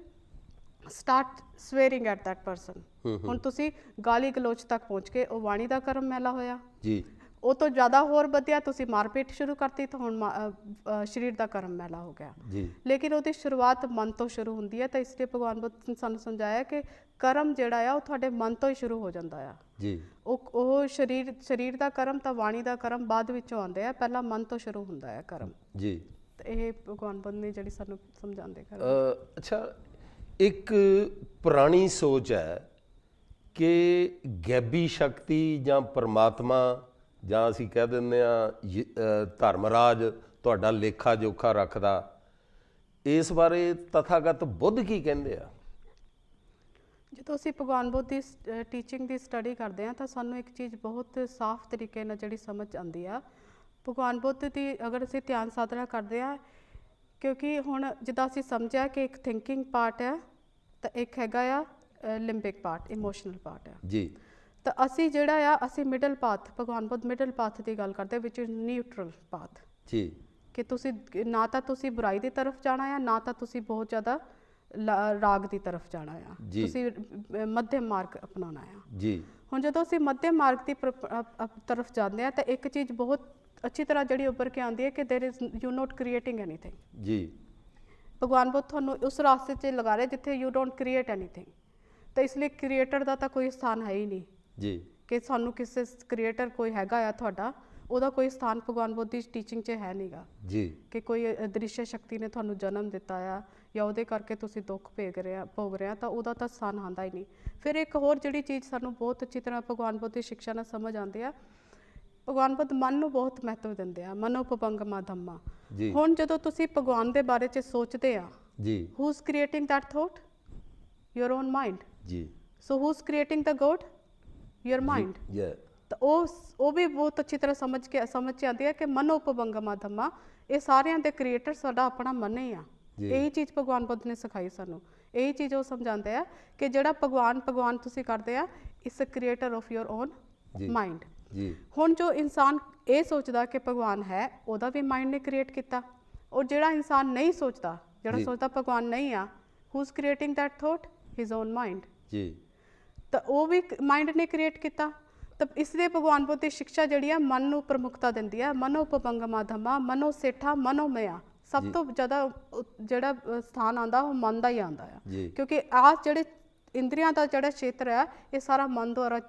start swearing at that person. ਹੁਣ ਤੁਸੀਂ ਗਾਲੀ ਗਲੋਚ ਤੱਕ ਪਹੁੰਚ ਕੇ, ਉਹ ਵਾਣੀ ਦਾ ਕਰਮ ਮੈਲਾ ਹੋਇਆ। ਜੀ। ਉਹ ਤੋਂ ਜ਼ਿਆਦਾ ਹੋਰ ਵਧਿਆ, ਤੁਸੀਂ ਮਾਰਪੀਟ ਸ਼ੁਰੂ ਕਰਤੀ ਤਾਂ ਹੁਣ ਸਰੀਰ ਦਾ ਕਰਮ ਮੈਲਾ ਹੋ ਗਿਆ। ਜੀ। ਲੇਕਿਨ ਉਹਦੀ ਸ਼ੁਰੂਆਤ ਮਨ ਤੋਂ ਸ਼ੁਰੂ ਹੁੰਦੀ ਹੈ। ਤਾਂ ਇਸ ਲਈ ਭਗਵਾਨ ਬੁੱਧ ਨੇ ਸਾਨੂੰ ਸਮਝਾਇਆ ਕਿ ਕਰਮ ਜਿਹੜਾ ਆ ਉਹ ਤੁਹਾਡੇ ਮਨ ਤੋਂ ਹੀ ਸ਼ੁਰੂ ਹੋ ਜਾਂਦਾ ਆ। ਜੀ। ਉਹ ਸਰੀਰ ਦਾ ਕਰਮ ਤਾਂ ਵਾਣੀ ਦਾ ਕਰਮ ਬਾਅਦ ਵਿੱਚੋਂ ਆਉਂਦੇ ਆ, ਪਹਿਲਾਂ ਮਨ ਤੋਂ ਸ਼ੁਰੂ ਹੁੰਦਾ ਹੈ ਕਰਮ। ਜੀ। ਤੇ ਇਹ ਭਗਵਾਨ ਬੁੱਧ ਨੇ ਜਿਹੜੀ ਸਾਨੂੰ ਸਮਝਾਉਂਦੇ ਅੱਛਾ, ਇੱਕ ਪੁਰਾਣੀ ਸੋਚ ਹੈ ਕਿ ਗੈਬੀ ਸ਼ਕਤੀ ਜਾਂ ਪਰਮਾਤਮਾ ਜਾਂ ਅਸੀਂ ਕਹਿ ਦਿੰਦੇ ਹਾਂ ਧਰਮਰਾਜ ਤੁਹਾਡਾ ਲੇਖਾ ਜੋਖਾ ਰੱਖਦਾ। ਇਸ ਬਾਰੇ ਤਥਾਗਤ ਬੁੱਧ ਕੀ ਕਹਿੰਦੇ ਆ? ਜਦੋਂ ਅਸੀਂ ਭਗਵਾਨ ਬੁੱਧ ਦੀ ਟੀਚਿੰਗ ਦੀ ਸਟੱਡੀ ਕਰਦੇ ਹਾਂ ਤਾਂ ਸਾਨੂੰ ਇੱਕ ਚੀਜ਼ ਬਹੁਤ ਸਾਫ਼ ਤਰੀਕੇ ਨਾਲ ਜਿਹੜੀ ਸਮਝ ਆਉਂਦੀ ਆ ਭਗਵਾਨ ਬੁੱਧ ਦੀ। ਅਗਰ ਅਸੀਂ ਧਿਆਨ ਸਾਧਨਾ ਕਰਦੇ ਹਾਂ, ਕਿਉਂਕਿ ਹੁਣ ਜਿੱਦਾਂ ਅਸੀਂ ਸਮਝਿਆ ਕਿ ਇੱਕ ਥਿੰਕਿੰਗ ਪਾਰਟ ਹੈ ਤਾਂ ਇੱਕ ਹੈਗਾ ਆ ਲਿੰਬਿਕ ਪਾਰਟ, ਇਮੋਸ਼ਨਲ ਪਾਰਟ ਆ ਜੀ। ਤਾਂ ਅਸੀਂ ਜਿਹੜਾ ਆ ਅਸੀਂ ਮਿਡਲ ਪਾਥ, ਭਗਵਾਨ ਬੁੱਧ ਮਿਡਲ ਪਾਥ ਦੀ ਗੱਲ ਕਰਦੇ, ਵਿਚ ਇਜ਼ ਨਿਊਟਰਲ ਪਾਥ। ਜੀ। ਕਿ ਤੁਸੀਂ ਨਾ ਤਾਂ ਤੁਸੀਂ ਬੁਰਾਈ ਦੀ ਤਰਫ ਜਾਣਾ ਆ, ਨਾ ਤਾਂ ਤੁਸੀਂ ਬਹੁਤ ਜ਼ਿਆਦਾ ਰਾਗ ਦੀ ਤਰਫ ਜਾਣਾ ਆ, ਤੁਸੀਂ ਮੱਧਮ ਮਾਰਗ ਅਪਣਾਉਣਾ ਆ। ਜੀ। ਹੁਣ ਜਦੋਂ ਅਸੀਂ ਮੱਧਮ ਮਾਰਗ ਦੀ ਤਰਫ ਜਾਂਦੇ ਆ ਤਾਂ ਇੱਕ ਚੀਜ਼ ਬਹੁਤ ਅੱਛੀ ਤਰ੍ਹਾਂ ਜਿਹੜੀ ਉੱਭਰ ਕੇ ਆਉਂਦੀ ਹੈ ਕਿ there is you note creating anything. ਜੀ। ਭਗਵਾਨ ਬੁੱਧ ਤੁਹਾਨੂੰ ਉਸ ਰਾਸਤੇ 'ਚ ਲਗਾ ਰਹੇ ਜਿੱਥੇ ਯੂ ਡੋਂਟ ਕ੍ਰੀਏਟ ਐਨੀਥਿੰਗ। ਤਾਂ ਇਸ ਲਈ ਕ੍ਰੀਏਟਰ ਦਾ ਤਾਂ ਕੋਈ ਸਥਾਨ ਹੈ ਹੀ ਨਹੀਂ। ਜੀ। ਕਿ ਸਾਨੂੰ ਕਿਸੇ ਕ੍ਰੀਏਟਰ ਕੋਈ ਹੈਗਾ ਆ ਤੁਹਾਡਾ, ਉਹਦਾ ਕੋਈ ਸਥਾਨ ਭਗਵਾਨ ਬੁੱਧ ਦੀ ਟੀਚਿੰਗ 'ਚ ਹੈ ਨਹੀਂਗਾ। ਜੀ। ਕਿ ਕੋਈ ਅਦ੍ਰਿਸ਼ ਸ਼ਕਤੀ ਨੇ ਤੁਹਾਨੂੰ ਜਨਮ ਦਿੱਤਾ ਆ ਜਾਂ ਉਹਦੇ ਕਰਕੇ ਤੁਸੀਂ ਦੁੱਖ ਭੋਗ ਰਹੇ ਆ ਤਾਂ ਉਹਦਾ ਤਾਂ ਸਥਾਨ ਆਉਂਦਾ ਹੀ ਨਹੀਂ। ਫਿਰ ਇੱਕ ਹੋਰ ਜਿਹੜੀ ਚੀਜ਼ ਸਾਨੂੰ ਬਹੁਤ ਅੱਛੀ ਤਰ੍ਹਾਂ ਭਗਵਾਨ ਬੁੱਧ ਦੀ ਸਿੱਖਿਆ ਨਾਲ ਸਮਝ ਆਉਂਦੀ ਆ, ਭਗਵਾਨ ਬੁੱਧ ਮਨ ਨੂੰ ਬਹੁਤ ਮਹੱਤਵ ਦਿੰਦੇ ਆ, ਮਨੋਪਭੰਗਮਾ ਧੰਮਾ। ਹੁਣ ਜਦੋਂ ਤੁਸੀਂ ਭਗਵਾਨ ਦੇ ਬਾਰੇ 'ਚ ਸੋਚਦੇ ਆ, ਜੀ, who is creating that thought? Your own mind. ਜੀ। So who is creating the god? Your mind. ਤਾਂ ਉਹ ਵੀ ਬਹੁਤ ਅੱਛੀ ਤਰ੍ਹਾਂ ਸਮਝ 'ਚ ਆਉਂਦੀ ਹੈ ਕਿ ਮਨੋਪਭੰਗਮਾ ਧੰਮਾ, ਇਹ ਸਾਰਿਆਂ ਦੇ ਕ੍ਰੀਏਟਰ ਸਾਡਾ ਆਪਣਾ ਮਨ ਹੀ ਆ। ਇਹੀ ਚੀਜ਼ ਭਗਵਾਨ ਬੁੱਧ ਨੇ ਸਿਖਾਈ ਸਾਨੂੰ। ਇਹੀ ਚੀਜ਼ ਉਹ ਸਮਝਾਉਂਦੇ ਆ ਕਿ ਜਿਹੜਾ ਭਗਵਾਨ ਤੁਸੀਂ ਕਰਦੇ ਆ, it's a creator of your own mind. ਹੁਣ ਜੋ ਇਨਸਾਨ ਇਹ ਸੋਚਦਾ ਕਿ ਭਗਵਾਨ ਹੈ, ਉਹਦਾ ਵੀ ਮਾਈਂਡ ਨੇ ਕ੍ਰੀਏਟ ਕੀਤਾ। ਔਰ ਜਿਹੜਾ ਇਨਸਾਨ ਨਹੀਂ ਸੋਚਦਾ, ਜਿਹੜਾ ਸੋਚਦਾ ਭਗਵਾਨ ਨਹੀਂ ਆ, who is creating that thought? His own mind. ਤਾਂ ਉਹ ਵੀ ਮਾਈਂਡ ਨੇ ਕ੍ਰੀਏਟ ਕੀਤਾ। ਤਾਂ ਇਸ ਲਈ ਭਗਵਾਨ ਬੁੱਧ ਦੀ ਸਿੱਖਿਆ ਜਿਹੜੀ ਆ ਮਨ ਨੂੰ ਪ੍ਰਮੁੱਖਤਾ ਦਿੰਦੀ ਆ। ਮਨੋਪਭੰਗਮਾ ਧੰਮਾ, ਮਨੋ ਸੇਠਾ ਮਨੋਮਇਆ। ਸਭ ਤੋਂ ਜ਼ਿਆਦਾ ਜਿਹੜਾ ਸਥਾਨ ਆਉਂਦਾ ਉਹ ਮਨ ਦਾ ਹੀ ਆਉਂਦਾ ਆ, ਕਿਉਂਕਿ ਆਹ ਜਿਹੜੇ ਇੰਦਰੀਆਂ ਦਾ ਜਿਹੜਾ ਖੇਤਰ ਹੈ ਇਹ ਸਾਰਾ ਮਨ ਦੁਆਰਾ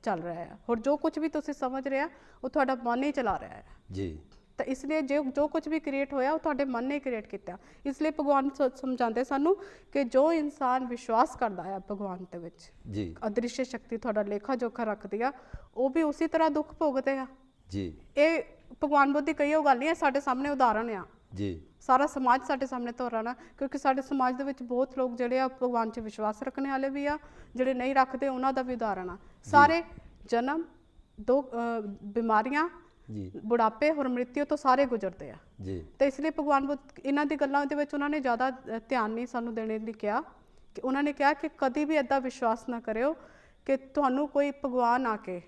ਚੱਲ ਰਿਹਾ ਹੈ। ਹੋਰ ਜੋ ਕੁਝ ਵੀ ਤੁਸੀਂ ਸਮਝ ਰਹੇ ਆ ਉਹ ਤੁਹਾਡਾ ਮਨ ਹੀ ਚਲਾ ਰਿਹਾ ਹੈ ਜੀ। ਤਾਂ ਇਸ ਲਈ ਜੋ ਕੁਝ ਵੀ ਕ੍ਰੀਏਟ ਹੋਇਆ ਉਹ ਤੁਹਾਡੇ ਮਨ ਨੇ ਕ੍ਰੀਏਟ ਕੀਤਾ। ਇਸ ਲਈ ਭਗਵਾਨ ਸਮਝਾਉਂਦੇ ਸਾਨੂੰ ਕਿ ਜੋ ਇਨਸਾਨ ਵਿਸ਼ਵਾਸ ਕਰਦਾ ਹੈ ਭਗਵਾਨ ਦੇ ਵਿੱਚ, ਅਦ੍ਰਿਸ਼ ਸ਼ਕਤੀ ਤੁਹਾਡਾ ਲੇਖਾ ਜੋਖਾ ਰੱਖਦੀ ਆ, ਉਹ ਵੀ ਉਸੇ ਤਰ੍ਹਾਂ ਦੁੱਖ ਭੋਗਦੇ ਆ ਜੀ। ਇਹ ਭਗਵਾਨ ਬੁੱਧ ਦੀ ਕਈ ਉਹ ਗੱਲ ਨਹੀਂ ਹੈ, ਸਾਡੇ ਸਾਹਮਣੇ ਉਦਾਹਰਣ ਆ ਜੀ। ਸਾਰਾ ਸਮਾਜ ਸਾਡੇ ਸਾਹਮਣੇ ਧਾਰਨਾ, ਕਿਉਂਕਿ ਸਾਡੇ ਸਮਾਜ ਦੇ ਵਿੱਚ ਬਹੁਤ ਲੋਕ ਜਿਹੜੇ ਆ ਭਗਵਾਨ 'ਚ ਵਿਸ਼ਵਾਸ ਰੱਖਣੇ ਵਾਲੇ ਵੀ ਆ, ਜਿਹੜੇ ਨਹੀਂ ਰੱਖਦੇ ਉਹਨਾਂ ਦਾ ਵੀ ਉਦਾਹਰਣ ਆ। ਸਾਰੇ ਜਨਮ, ਦੋ ਬਿਮਾਰੀਆਂ, ਬੁਢਾਪੇ ਹੋਰ ਮ੍ਰਿਤਿੂ ਤੋਂ ਸਾਰੇ ਗੁਜ਼ਰਦੇ ਆ ਜੀ। ਤਾਂ ਇਸ ਲਈ ਭਗਵਾਨ ਬੁੱਧ ਇਹਨਾਂ ਦੀ ਗੱਲਾਂ ਦੇ ਵਿੱਚ ਉਹਨਾਂ ਨੇ ਜ਼ਿਆਦਾ ਧਿਆਨ ਨਹੀਂ ਸਾਨੂੰ ਦੇਣੇ ਲਈ ਕਿਹਾ। ਕਿ ਉਹਨਾਂ ਨੇ ਕਿਹਾ ਕਿ ਕਦੀ ਵੀ ਇੱਦਾਂ ਵਿਸ਼ਵਾਸ ਨਾ ਕਰਿਓ ਕਿ ਤੁਹਾਨੂੰ ਕੋਈ ਭਗਵਾਨ ਆ ਕੇ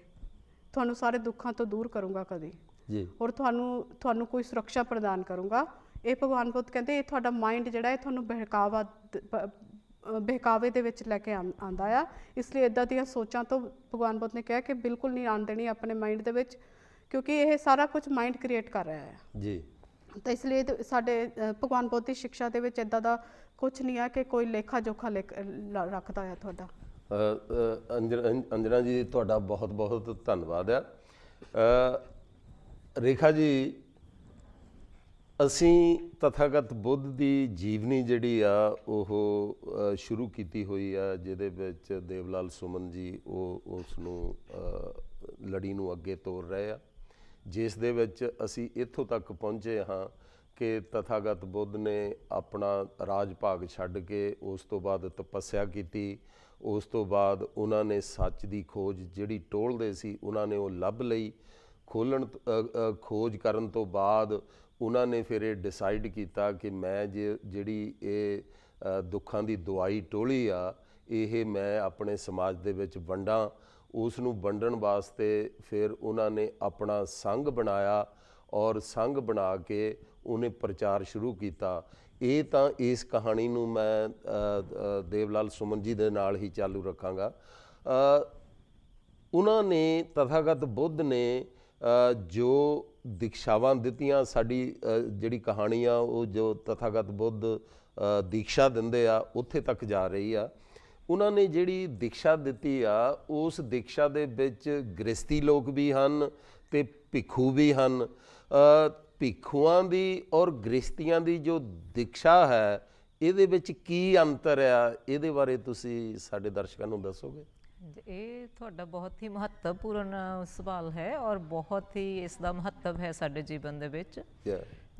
ਤੁਹਾਨੂੰ ਸਾਰੇ ਦੁੱਖਾਂ ਤੋਂ ਦੂਰ ਕਰੂੰਗਾ ਕਦੀ ਜੀ, ਔਰ ਤੁਹਾਨੂੰ ਕੋਈ ਸੁਰੱਖਿਆ ਪ੍ਰਦਾਨ ਕਰੂੰਗਾ। ਇਹ ਭਗਵਾਨ ਬੁੱਧ ਕਹਿੰਦੇ ਇਹ ਤੁਹਾਡਾ ਮਾਈਂਡ ਜਿਹੜਾ ਹੈ ਤੁਹਾਨੂੰ ਬਹਿਕਾਵੇ ਦੇ ਵਿੱਚ ਲੈ ਕੇ ਆਉਂਦਾ ਆ। ਇਸ ਲਈ ਇੱਦਾਂ ਦੀਆਂ ਸੋਚਾਂ ਤੋਂ ਭਗਵਾਨ ਬੁੱਧ ਨੇ ਕਿਹਾ ਕਿ ਬਿਲਕੁਲ ਨਹੀਂ ਆਉਣ ਦੇਣੀ ਆਪਣੇ ਮਾਈਂਡ ਦੇ ਵਿੱਚ, ਕਿਉਂਕਿ ਇਹ ਸਾਰਾ ਕੁਝ ਮਾਈਂਡ ਕ੍ਰੀਏਟ ਕਰ ਰਿਹਾ ਹੈ ਜੀ। ਤਾਂ ਇਸ ਲਈ ਸਾਡੇ ਭਗਵਾਨ ਬੁੱਧ ਦੀ ਸਿੱਖਿਆ ਦੇ ਵਿੱਚ ਇੱਦਾਂ ਦਾ ਕੁਝ ਨਹੀਂ ਆ ਕਿ ਕੋਈ ਲੇਖਾ ਜੋਖਾ ਰੱਖਦਾ ਆ ਤੁਹਾਡਾ। ਅੰਜਨਾ ਜੀ ਤੁਹਾਡਾ ਬਹੁਤ ਬਹੁਤ ਧੰਨਵਾਦ ਆ। ਰੇਖਾ ਜੀ, ਅਸੀਂ ਤਥਾਗਤ ਬੁੱਧ ਦੀ ਜੀਵਨੀ ਜਿਹੜੀ ਆ ਉਹ ਸ਼ੁਰੂ ਕੀਤੀ ਹੋਈ ਆ, ਜਿਹਦੇ ਵਿੱਚ ਦੇਵਲਾਲ ਸੁਮਨ ਜੀ ਉਹ ਉਸ ਨੂੰ ਲੜੀ ਨੂੰ ਅੱਗੇ ਤੋਰ ਰਹੇ ਆ, ਜਿਸ ਦੇ ਵਿੱਚ ਅਸੀਂ ਇੱਥੋਂ ਤੱਕ ਪਹੁੰਚੇ ਹਾਂ ਕਿ ਤਥਾਗਤ ਬੁੱਧ ਨੇ ਆਪਣਾ ਰਾਜ ਭਾਗ ਛੱਡ ਕੇ ਉਸ ਤੋਂ ਬਾਅਦ ਤਪੱਸਿਆ ਕੀਤੀ। ਉਸ ਤੋਂ ਬਾਅਦ ਉਹਨਾਂ ਨੇ ਸੱਚ ਦੀ ਖੋਜ ਜਿਹੜੀ ਟੋਲਦੇ ਸੀ ਉਹਨਾਂ ਨੇ ਉਹ ਲੱਭ ਲਈ। ਖੋਜ ਕਰਨ ਤੋਂ ਬਾਅਦ ਉਹਨਾਂ ਨੇ ਫਿਰ ਇਹ ਡਿਸਾਈਡ ਕੀਤਾ ਕਿ ਮੈਂ ਜਿਹੜੀ ਇਹ ਦੁੱਖਾਂ ਦੀ ਦਵਾਈ ਟੋਲੀ ਆ ਇਹ ਮੈਂ ਆਪਣੇ ਸਮਾਜ ਦੇ ਵਿੱਚ ਵੰਡਾਂ। ਉਸ ਨੂੰ ਵੰਡਣ ਵਾਸਤੇ ਫਿਰ ਉਹਨਾਂ ਨੇ ਆਪਣਾ ਸੰਘ ਬਣਾਇਆ ਔਰ ਸੰਘ ਬਣਾ ਕੇ ਉਹਨੇ ਪ੍ਰਚਾਰ ਸ਼ੁਰੂ ਕੀਤਾ। ਇਹ ਤਾਂ ਇਸ ਕਹਾਣੀ ਨੂੰ ਮੈਂ ਦੇਵਲਾਲ ਸੁਮਨ ਜੀ ਦੇ ਨਾਲ ਹੀ ਚਾਲੂ ਰੱਖਾਂਗਾ। ਉਹਨਾਂ ਨੇ ਤਥਾਗਤ ਬੁੱਧ ਨੇ ਜੋ ਦੀਕਸ਼ਾਵਾਂ ਦਿੱਤੀਆਂ, ਸਾਡੀ ਜਿਹੜੀ ਕਹਾਣੀ ਆ ਉਹ ਜੋ ਤਥਾਗਤ ਬੁੱਧ ਦੀਕਸ਼ਾ ਦਿੰਦੇ ਆ ਉੱਥੇ ਤੱਕ ਜਾ ਰਹੀ ਆ। ਉਹਨਾਂ ਨੇ ਜਿਹੜੀ ਦੀਕਸ਼ਾ ਦਿੱਤੀ ਆ ਉਸ ਦੀਕਸ਼ਾ ਦੇ ਵਿੱਚ ਗ੍ਰਸਤੀ ਲੋਕ ਵੀ ਹਨ ਅਤੇ ਭਿੱਖੂ ਵੀ ਹਨ। ਭਿੱਖੂਆਂ ਦੀ ਔਰ ਗ੍ਰਸਤੀਆਂ ਦੀ ਜੋ ਦੀਕਸ਼ਾ ਹੈ ਇਹਦੇ ਵਿੱਚ ਕੀ ਅੰਤਰ ਆ, ਇਹਦੇ ਬਾਰੇ ਤੁਸੀਂ ਸਾਡੇ ਦਰਸ਼ਕਾਂ ਨੂੰ ਦੱਸੋਗੇ? ਇਹ ਤੁਹਾਡਾ ਬਹੁਤ ਹੀ ਮਹੱਤਵਪੂਰਨ ਸਵਾਲ ਹੈ ਔਰ ਬਹੁਤ ਹੀ ਇਸ ਦਾ ਮਹੱਤਵ ਹੈ ਸਾਡੇ ਜੀਵਨ ਦੇ ਵਿੱਚ।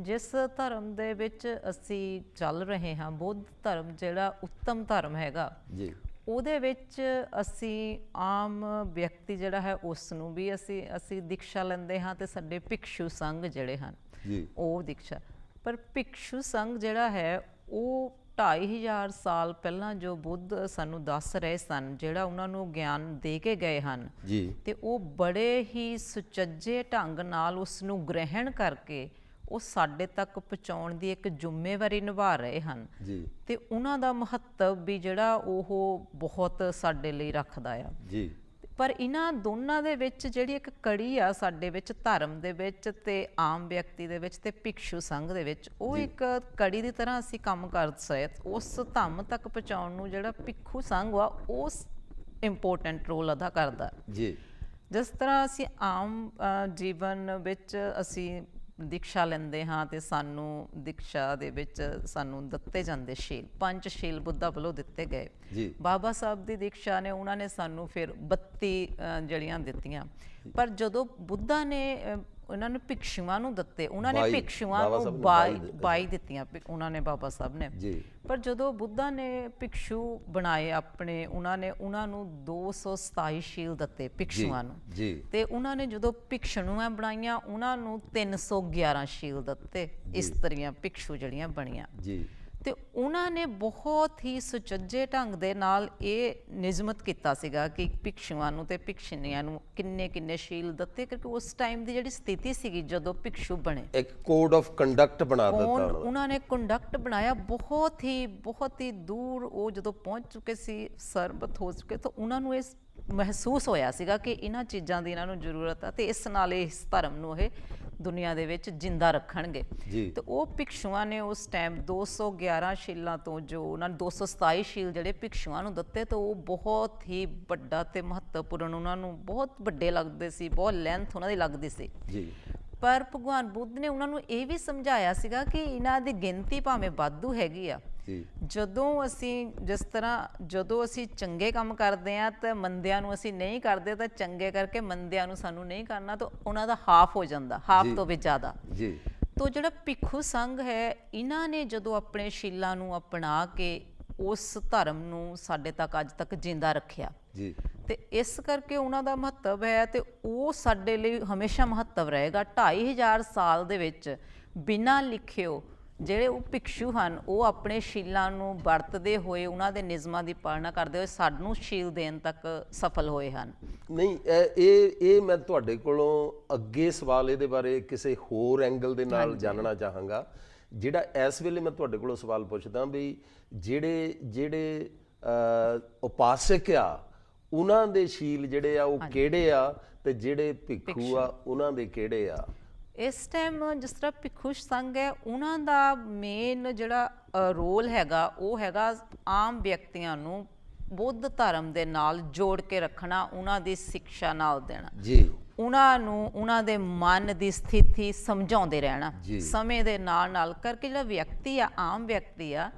ਜਿਸ ਧਰਮ ਦੇ ਵਿੱਚ ਅਸੀਂ ਚੱਲ ਰਹੇ ਹਾਂ, ਬੁੱਧ ਧਰਮ ਜਿਹੜਾ ਉੱਤਮ ਧਰਮ ਹੈਗਾ ਜੀ, ਉਹਦੇ ਵਿੱਚ ਅਸੀਂ ਆਮ ਵਿਅਕਤੀ ਜਿਹੜਾ ਹੈ ਉਸ ਨੂੰ ਵੀ ਅਸੀਂ ਦੀਕਸ਼ਾ ਲੈਂਦੇ ਹਾਂ ਅਤੇ ਸਾਡੇ ਭਿਕਸ਼ੂ ਸੰਘ ਜਿਹੜੇ ਹਨ ਜੀ, ਉਹ ਦੀਕਸ਼ਾ। ਪਰ ਭਿਕਸ਼ੂ ਸੰਘ ਜਿਹੜਾ ਹੈ ਉਹ 2500 ਸਾਲ ਪਹਿਲਾਂ ਜੋ ਬੁੱਧ ਸਾਨੂੰ ਦੱਸ ਰਹੇ ਸਨ, ਜਿਹੜਾ ਉਹਨਾਂ ਨੂੰ ਗਿਆਨ ਦੇ ਕੇ ਗਏ ਹਨ ਜੀ, ਤੇ ਉਹ ਬੜੇ ਹੀ ਸੁਚੱਜੇ ਢੰਗ ਨਾਲ ਉਸ ਨੂੰ ਗ੍ਰਹਿਣ ਕਰਕੇ ਉਹ ਸਾਡੇ ਤੱਕ ਪਹੁੰਚਾਉਣ ਦੀ ਇੱਕ ਜ਼ਿੰਮੇਵਾਰੀ ਨਿਭਾ ਰਹੇ ਹਨ ਜੀ, ਤੇ ਉਹਨਾਂ ਦਾ ਮਹੱਤਵ ਵੀ ਜਿਹੜਾ ਉਹ ਬਹੁਤ ਸਾਡੇ ਲਈ ਰੱਖਦਾ ਆ ਜੀ। ਪਰ ਇਹਨਾਂ ਦੋਨਾਂ ਦੇ ਵਿੱਚ ਜਿਹੜੀ ਇੱਕ ਕੜੀ ਆ ਸਾਡੇ ਵਿੱਚ, ਧਰਮ ਦੇ ਵਿੱਚ ਤੇ ਆਮ ਵਿਅਕਤੀ ਦੇ ਵਿੱਚ ਤੇ ਭਿਕਸ਼ੂ ਸੰਘ ਦੇ ਵਿੱਚ, ਉਹ ਇੱਕ ਕੜੀ ਦੀ ਤਰ੍ਹਾਂ ਅਸੀਂ ਕੰਮ ਕਰ ਸਕਦੇ। ਉਸ ਧੰਮ ਤੱਕ ਪਹੁੰਚਾਉਣ ਨੂੰ ਜਿਹੜਾ ਭਿੱਖੂ ਸੰਘ ਆ ਉਸ ਇੰਪੋਰਟੈਂਟ ਰੋਲ ਅਦਾ ਕਰਦਾ ਜੀ। ਜਿਸ ਤਰ੍ਹਾਂ ਅਸੀਂ ਆਮ ਜੀਵਨ ਵਿੱਚ ਅਸੀਂ ਦੀਕਸ਼ਾ ਲੈਂਦੇ ਹਾਂ ਤੇ ਸਾਨੂੰ ਦੀਕਸ਼ਾ ਦੇ ਵਿੱਚ ਸਾਨੂੰ ਦਿੱਤੇ ਜਾਂਦੇ ਸ਼ੀਲ, 5 ਸ਼ੀਲ ਬੁੱਧਾ ਵੱਲੋਂ ਦਿੱਤੇ ਗਏ। ਜੀ। ਬਾਬਾ ਸਾਹਿਬ ਦੀ ਦੀਕਸ਼ਾ ਨੇ ਉਹਨਾਂ ਨੇ ਸਾਨੂੰ ਫਿਰ 32 ਜੜੀਆਂ ਦਿੱਤੀਆਂ। ਪਰ ਜਦੋਂ ਬੁੱਧਾ ਨੇ ਉਹਨਾਂ ਨੂੰ ਭਿਕਸ਼ੂਆਂ ਨੂੰ ਦਿੱਤੇ, ਉਹਨਾਂ ਨੇ ਭਿਕਸ਼ੂਆਂ ਨੂੰ 22 ਦਿੱਤੀਆਂ ਉਹਨਾਂ ਨੇ, ਬਾਬਾ ਸਾਹਿਬ ਨੇ। ਪਰ ਜਦੋਂ ਬੁੱਧਾ ਨੇ ਭਿਕਸ਼ੂ ਬਣਾਏ ਆਪਣੇ, ਉਹਨਾਂ ਨੂੰ 227 ਸ਼ੀਲ ਦਿੱਤੇ ਭਿਕਸ਼ੂਆਂ ਨੂੰ, ਤੇ ਉਹਨਾਂ ਨੇ ਜਦੋਂ ਭਿਕਸ਼ੂਆਂ ਬਣਾਈਆਂ ਉਹਨਾਂ ਨੂੰ 311 ਸ਼ੀਲ ਦਿੱਤੇ। ਇਸਤਰੀਆਂ ਭਿਕਸ਼ੂ ਜਿਹੜੀਆਂ ਬਣੀਆਂ ਤੇ ਉਹਨਾਂ ਨੇ ਬਹੁਤ ਹੀ ਸੁਚੱਜੇ ਢੰਗ ਦੇ ਨਾਲ ਇਹ ਨਿਯਮਤ ਕੀਤਾ ਸੀਗਾ ਕਿ ਭਿਕਸ਼ੂਆਂ ਨੂੰ ਤੇ ਭਿਕਸ਼ੁਣੀਆਂ ਨੂੰ ਕਿੰਨੇ ਸ਼ੀਲ ਦਿੱਤੇ, ਕਿਉਂਕਿ ਉਸ ਟਾਈਮ ਦੀ ਜਿਹੜੀ ਸਥਿਤੀ ਸੀਗੀ ਜਦੋਂ ਭਿਕਸ਼ੂ ਬਣੇ, ਇੱਕ ਕੋਡ ਆਫ ਕੰਡਕਟ ਬਣਾ ਦਿੱਤਾ ਉਹਨਾਂ ਨੇ। ਕੰਡਕਟ ਬਣਾਇਆ ਬਹੁਤ ਹੀ ਦੂਰ ਉਹ ਜਦੋਂ ਪਹੁੰਚ ਚੁੱਕੇ ਸੀ, ਸਰਬਤ ਹੋ ਚੁੱਕੇ, ਤਾਂ ਉਹਨਾਂ ਨੂੰ ਇਸ ਮਹਿਸੂਸ ਹੋਇਆ ਸੀਗਾ ਕਿ ਇਹਨਾਂ ਚੀਜ਼ਾਂ ਦੀ ਇਹਨਾਂ ਨੂੰ ਜ਼ਰੂਰਤ ਆ ਤੇ ਇਸ ਨਾਲ ਇਸ ਧਰਮ ਨੂੰ ਇਹ ਦੁਨੀਆ ਦੇ ਵਿੱਚ ਜਿੰਦਾ ਰੱਖਣਗੇ। ਤੇ ਉਹ ਭਿਕਸ਼ੂਆਂ ਨੇ ਉਸ ਟਾਈਮ 211 ਸ਼ੀਲਾਂ ਤੋਂ ਜੋ ਉਹਨਾਂ ਨੇ 227 ਸ਼ੀਲ ਜਿਹੜੇ ਭਿਕਸ਼ੂਆਂ ਨੂੰ ਦਿੱਤੇ, ਤਾਂ ਉਹ ਬਹੁਤ ਹੀ ਵੱਡਾ ਤੇ ਮਹੱਤਵਪੂਰਨ, ਉਹਨਾਂ ਨੂੰ ਬਹੁਤ ਵੱਡੇ ਲੱਗਦੇ ਸੀ, ਬਹੁਤ ਲੈਂਥ ਉਹਨਾਂ ਦੀ ਲੱਗਦੀ ਸੀ। ਪਰ ਭਗਵਾਨ ਬੁੱਧ ਨੇ ਉਹਨਾਂ ਨੂੰ ਇਹ ਵੀ ਸਮਝਾਇਆ ਸੀਗਾ ਕਿ ਇਹਨਾਂ ਦੀ ਗਿਣਤੀ ਭਾਵੇਂ ਵਾਧੂ ਹੈਗੀ ਆ, ਜਦੋਂ ਅਸੀਂ ਚੰਗੇ ਕੰਮ ਕਰਦੇ ਹਾਂ ਤਾਂ ਮੰਦਿਆਂ ਨੂੰ ਅਸੀਂ ਨਹੀਂ ਕਰਦੇ, ਤਾਂ ਚੰਗੇ ਕਰਕੇ ਮੰਦਿਆਂ ਨੂੰ ਸਾਨੂੰ ਨਹੀਂ ਕਰਨਾ, ਤਾਂ ਉਹਨਾਂ ਦਾ ਹਾਫ ਹੋ ਜਾਂਦਾ, ਹਾਫ ਤੋਂ ਵੀ ਜ਼ਿਆਦਾ। ਤੋ ਜਿਹੜਾ ਭਿੱਖੂ ਸੰਘ ਹੈ, ਇਹਨਾਂ ਨੇ ਜਦੋਂ ਆਪਣੇ ਸ਼ੀਲਾਂ ਨੂੰ ਅਪਣਾ ਕੇ ਉਸ ਧਰਮ ਨੂੰ ਸਾਡੇ ਤੱਕ ਅੱਜ ਤੱਕ ਜਿੰਦਾ ਰੱਖਿਆ ਤੇ ਇਸ ਕਰਕੇ ਉਹਨਾਂ ਦਾ ਮਹੱਤਵ ਹੈ ਤੇ ਉਹ ਸਾਡੇ ਲਈ ਹਮੇਸ਼ਾ ਮਹੱਤਵ ਰਹੇਗਾ। 2500 ਸਾਲ ਦੇ ਵਿੱਚ ਬਿਨਾਂ ਲਿਖਿਓ ਜਿਹੜੇ ਉਹ ਭਿਕਸ਼ੂ ਹਨ, ਉਹ ਆਪਣੇ ਸ਼ੀਲਾਂ ਨੂੰ ਵਰਤਦੇ ਹੋਏ, ਉਹਨਾਂ ਦੇ ਨਿਯਮਾਂ ਦੀ ਪਾਲਣਾ ਕਰਦੇ ਹੋਏ ਸਾਨੂੰ ਸ਼ੀਲ ਦੇਣ ਤੱਕ ਸਫਲ ਹੋਏ ਹਨ। ਨਹੀਂ, ਇਹ ਮੈਂ ਤੁਹਾਡੇ ਕੋਲੋਂ ਅੱਗੇ ਸਵਾਲ ਇਹਦੇ ਬਾਰੇ ਕਿਸੇ ਹੋਰ ਐਂਗਲ ਦੇ ਨਾਲ ਜਾਣਨਾ ਚਾਹਾਂਗਾ। ਜਿਹੜਾ ਇਸ ਵੇਲੇ ਮੈਂ ਤੁਹਾਡੇ ਕੋਲੋਂ ਸਵਾਲ ਪੁੱਛਦਾ ਵੀ ਜਿਹੜੇ ਉਪਾਸਕ ਆ ਉਹਨਾਂ ਦੇ ਸ਼ੀਲ ਜਿਹੜੇ ਆ ਉਹ ਕਿਹੜੇ ਆ ਤੇ ਜਿਹੜੇ ਭਿੱਖੂ ਆ ਉਹਨਾਂ ਦੇ ਕਿਹੜੇ ਆ? ਇਸ ਟਾਈਮ ਜਿਸ ਤਰ੍ਹਾਂ ਭਿੱਖੂ ਸੰਘ ਹੈ, ਉਹਨਾਂ ਦਾ ਮੇਨ ਜਿਹੜਾ ਰੋਲ ਹੈਗਾ ਉਹ ਹੈਗਾ ਆਮ ਵਿਅਕਤੀਆਂ ਨੂੰ ਬੁੱਧ ਧਰਮ ਦੇ ਨਾਲ ਜੋੜ ਕੇ ਰੱਖਣਾ, ਉਹਨਾਂ ਦੀ ਸਿੱਖਿਆ ਨਾਲ ਦੇਣਾ, ਉਹਨਾਂ ਨੂੰ ਉਹਨਾਂ ਦੇ ਮਨ ਦੀ ਸਥਿਤੀ ਸਮਝਾਉਂਦੇ ਰਹਿਣਾ ਸਮੇਂ ਦੇ ਨਾਲ ਕਰਕੇ। ਜਿਹੜਾ ਵਿਅਕਤੀ ਆ, ਆਮ ਵਿਅਕਤੀ ਆ,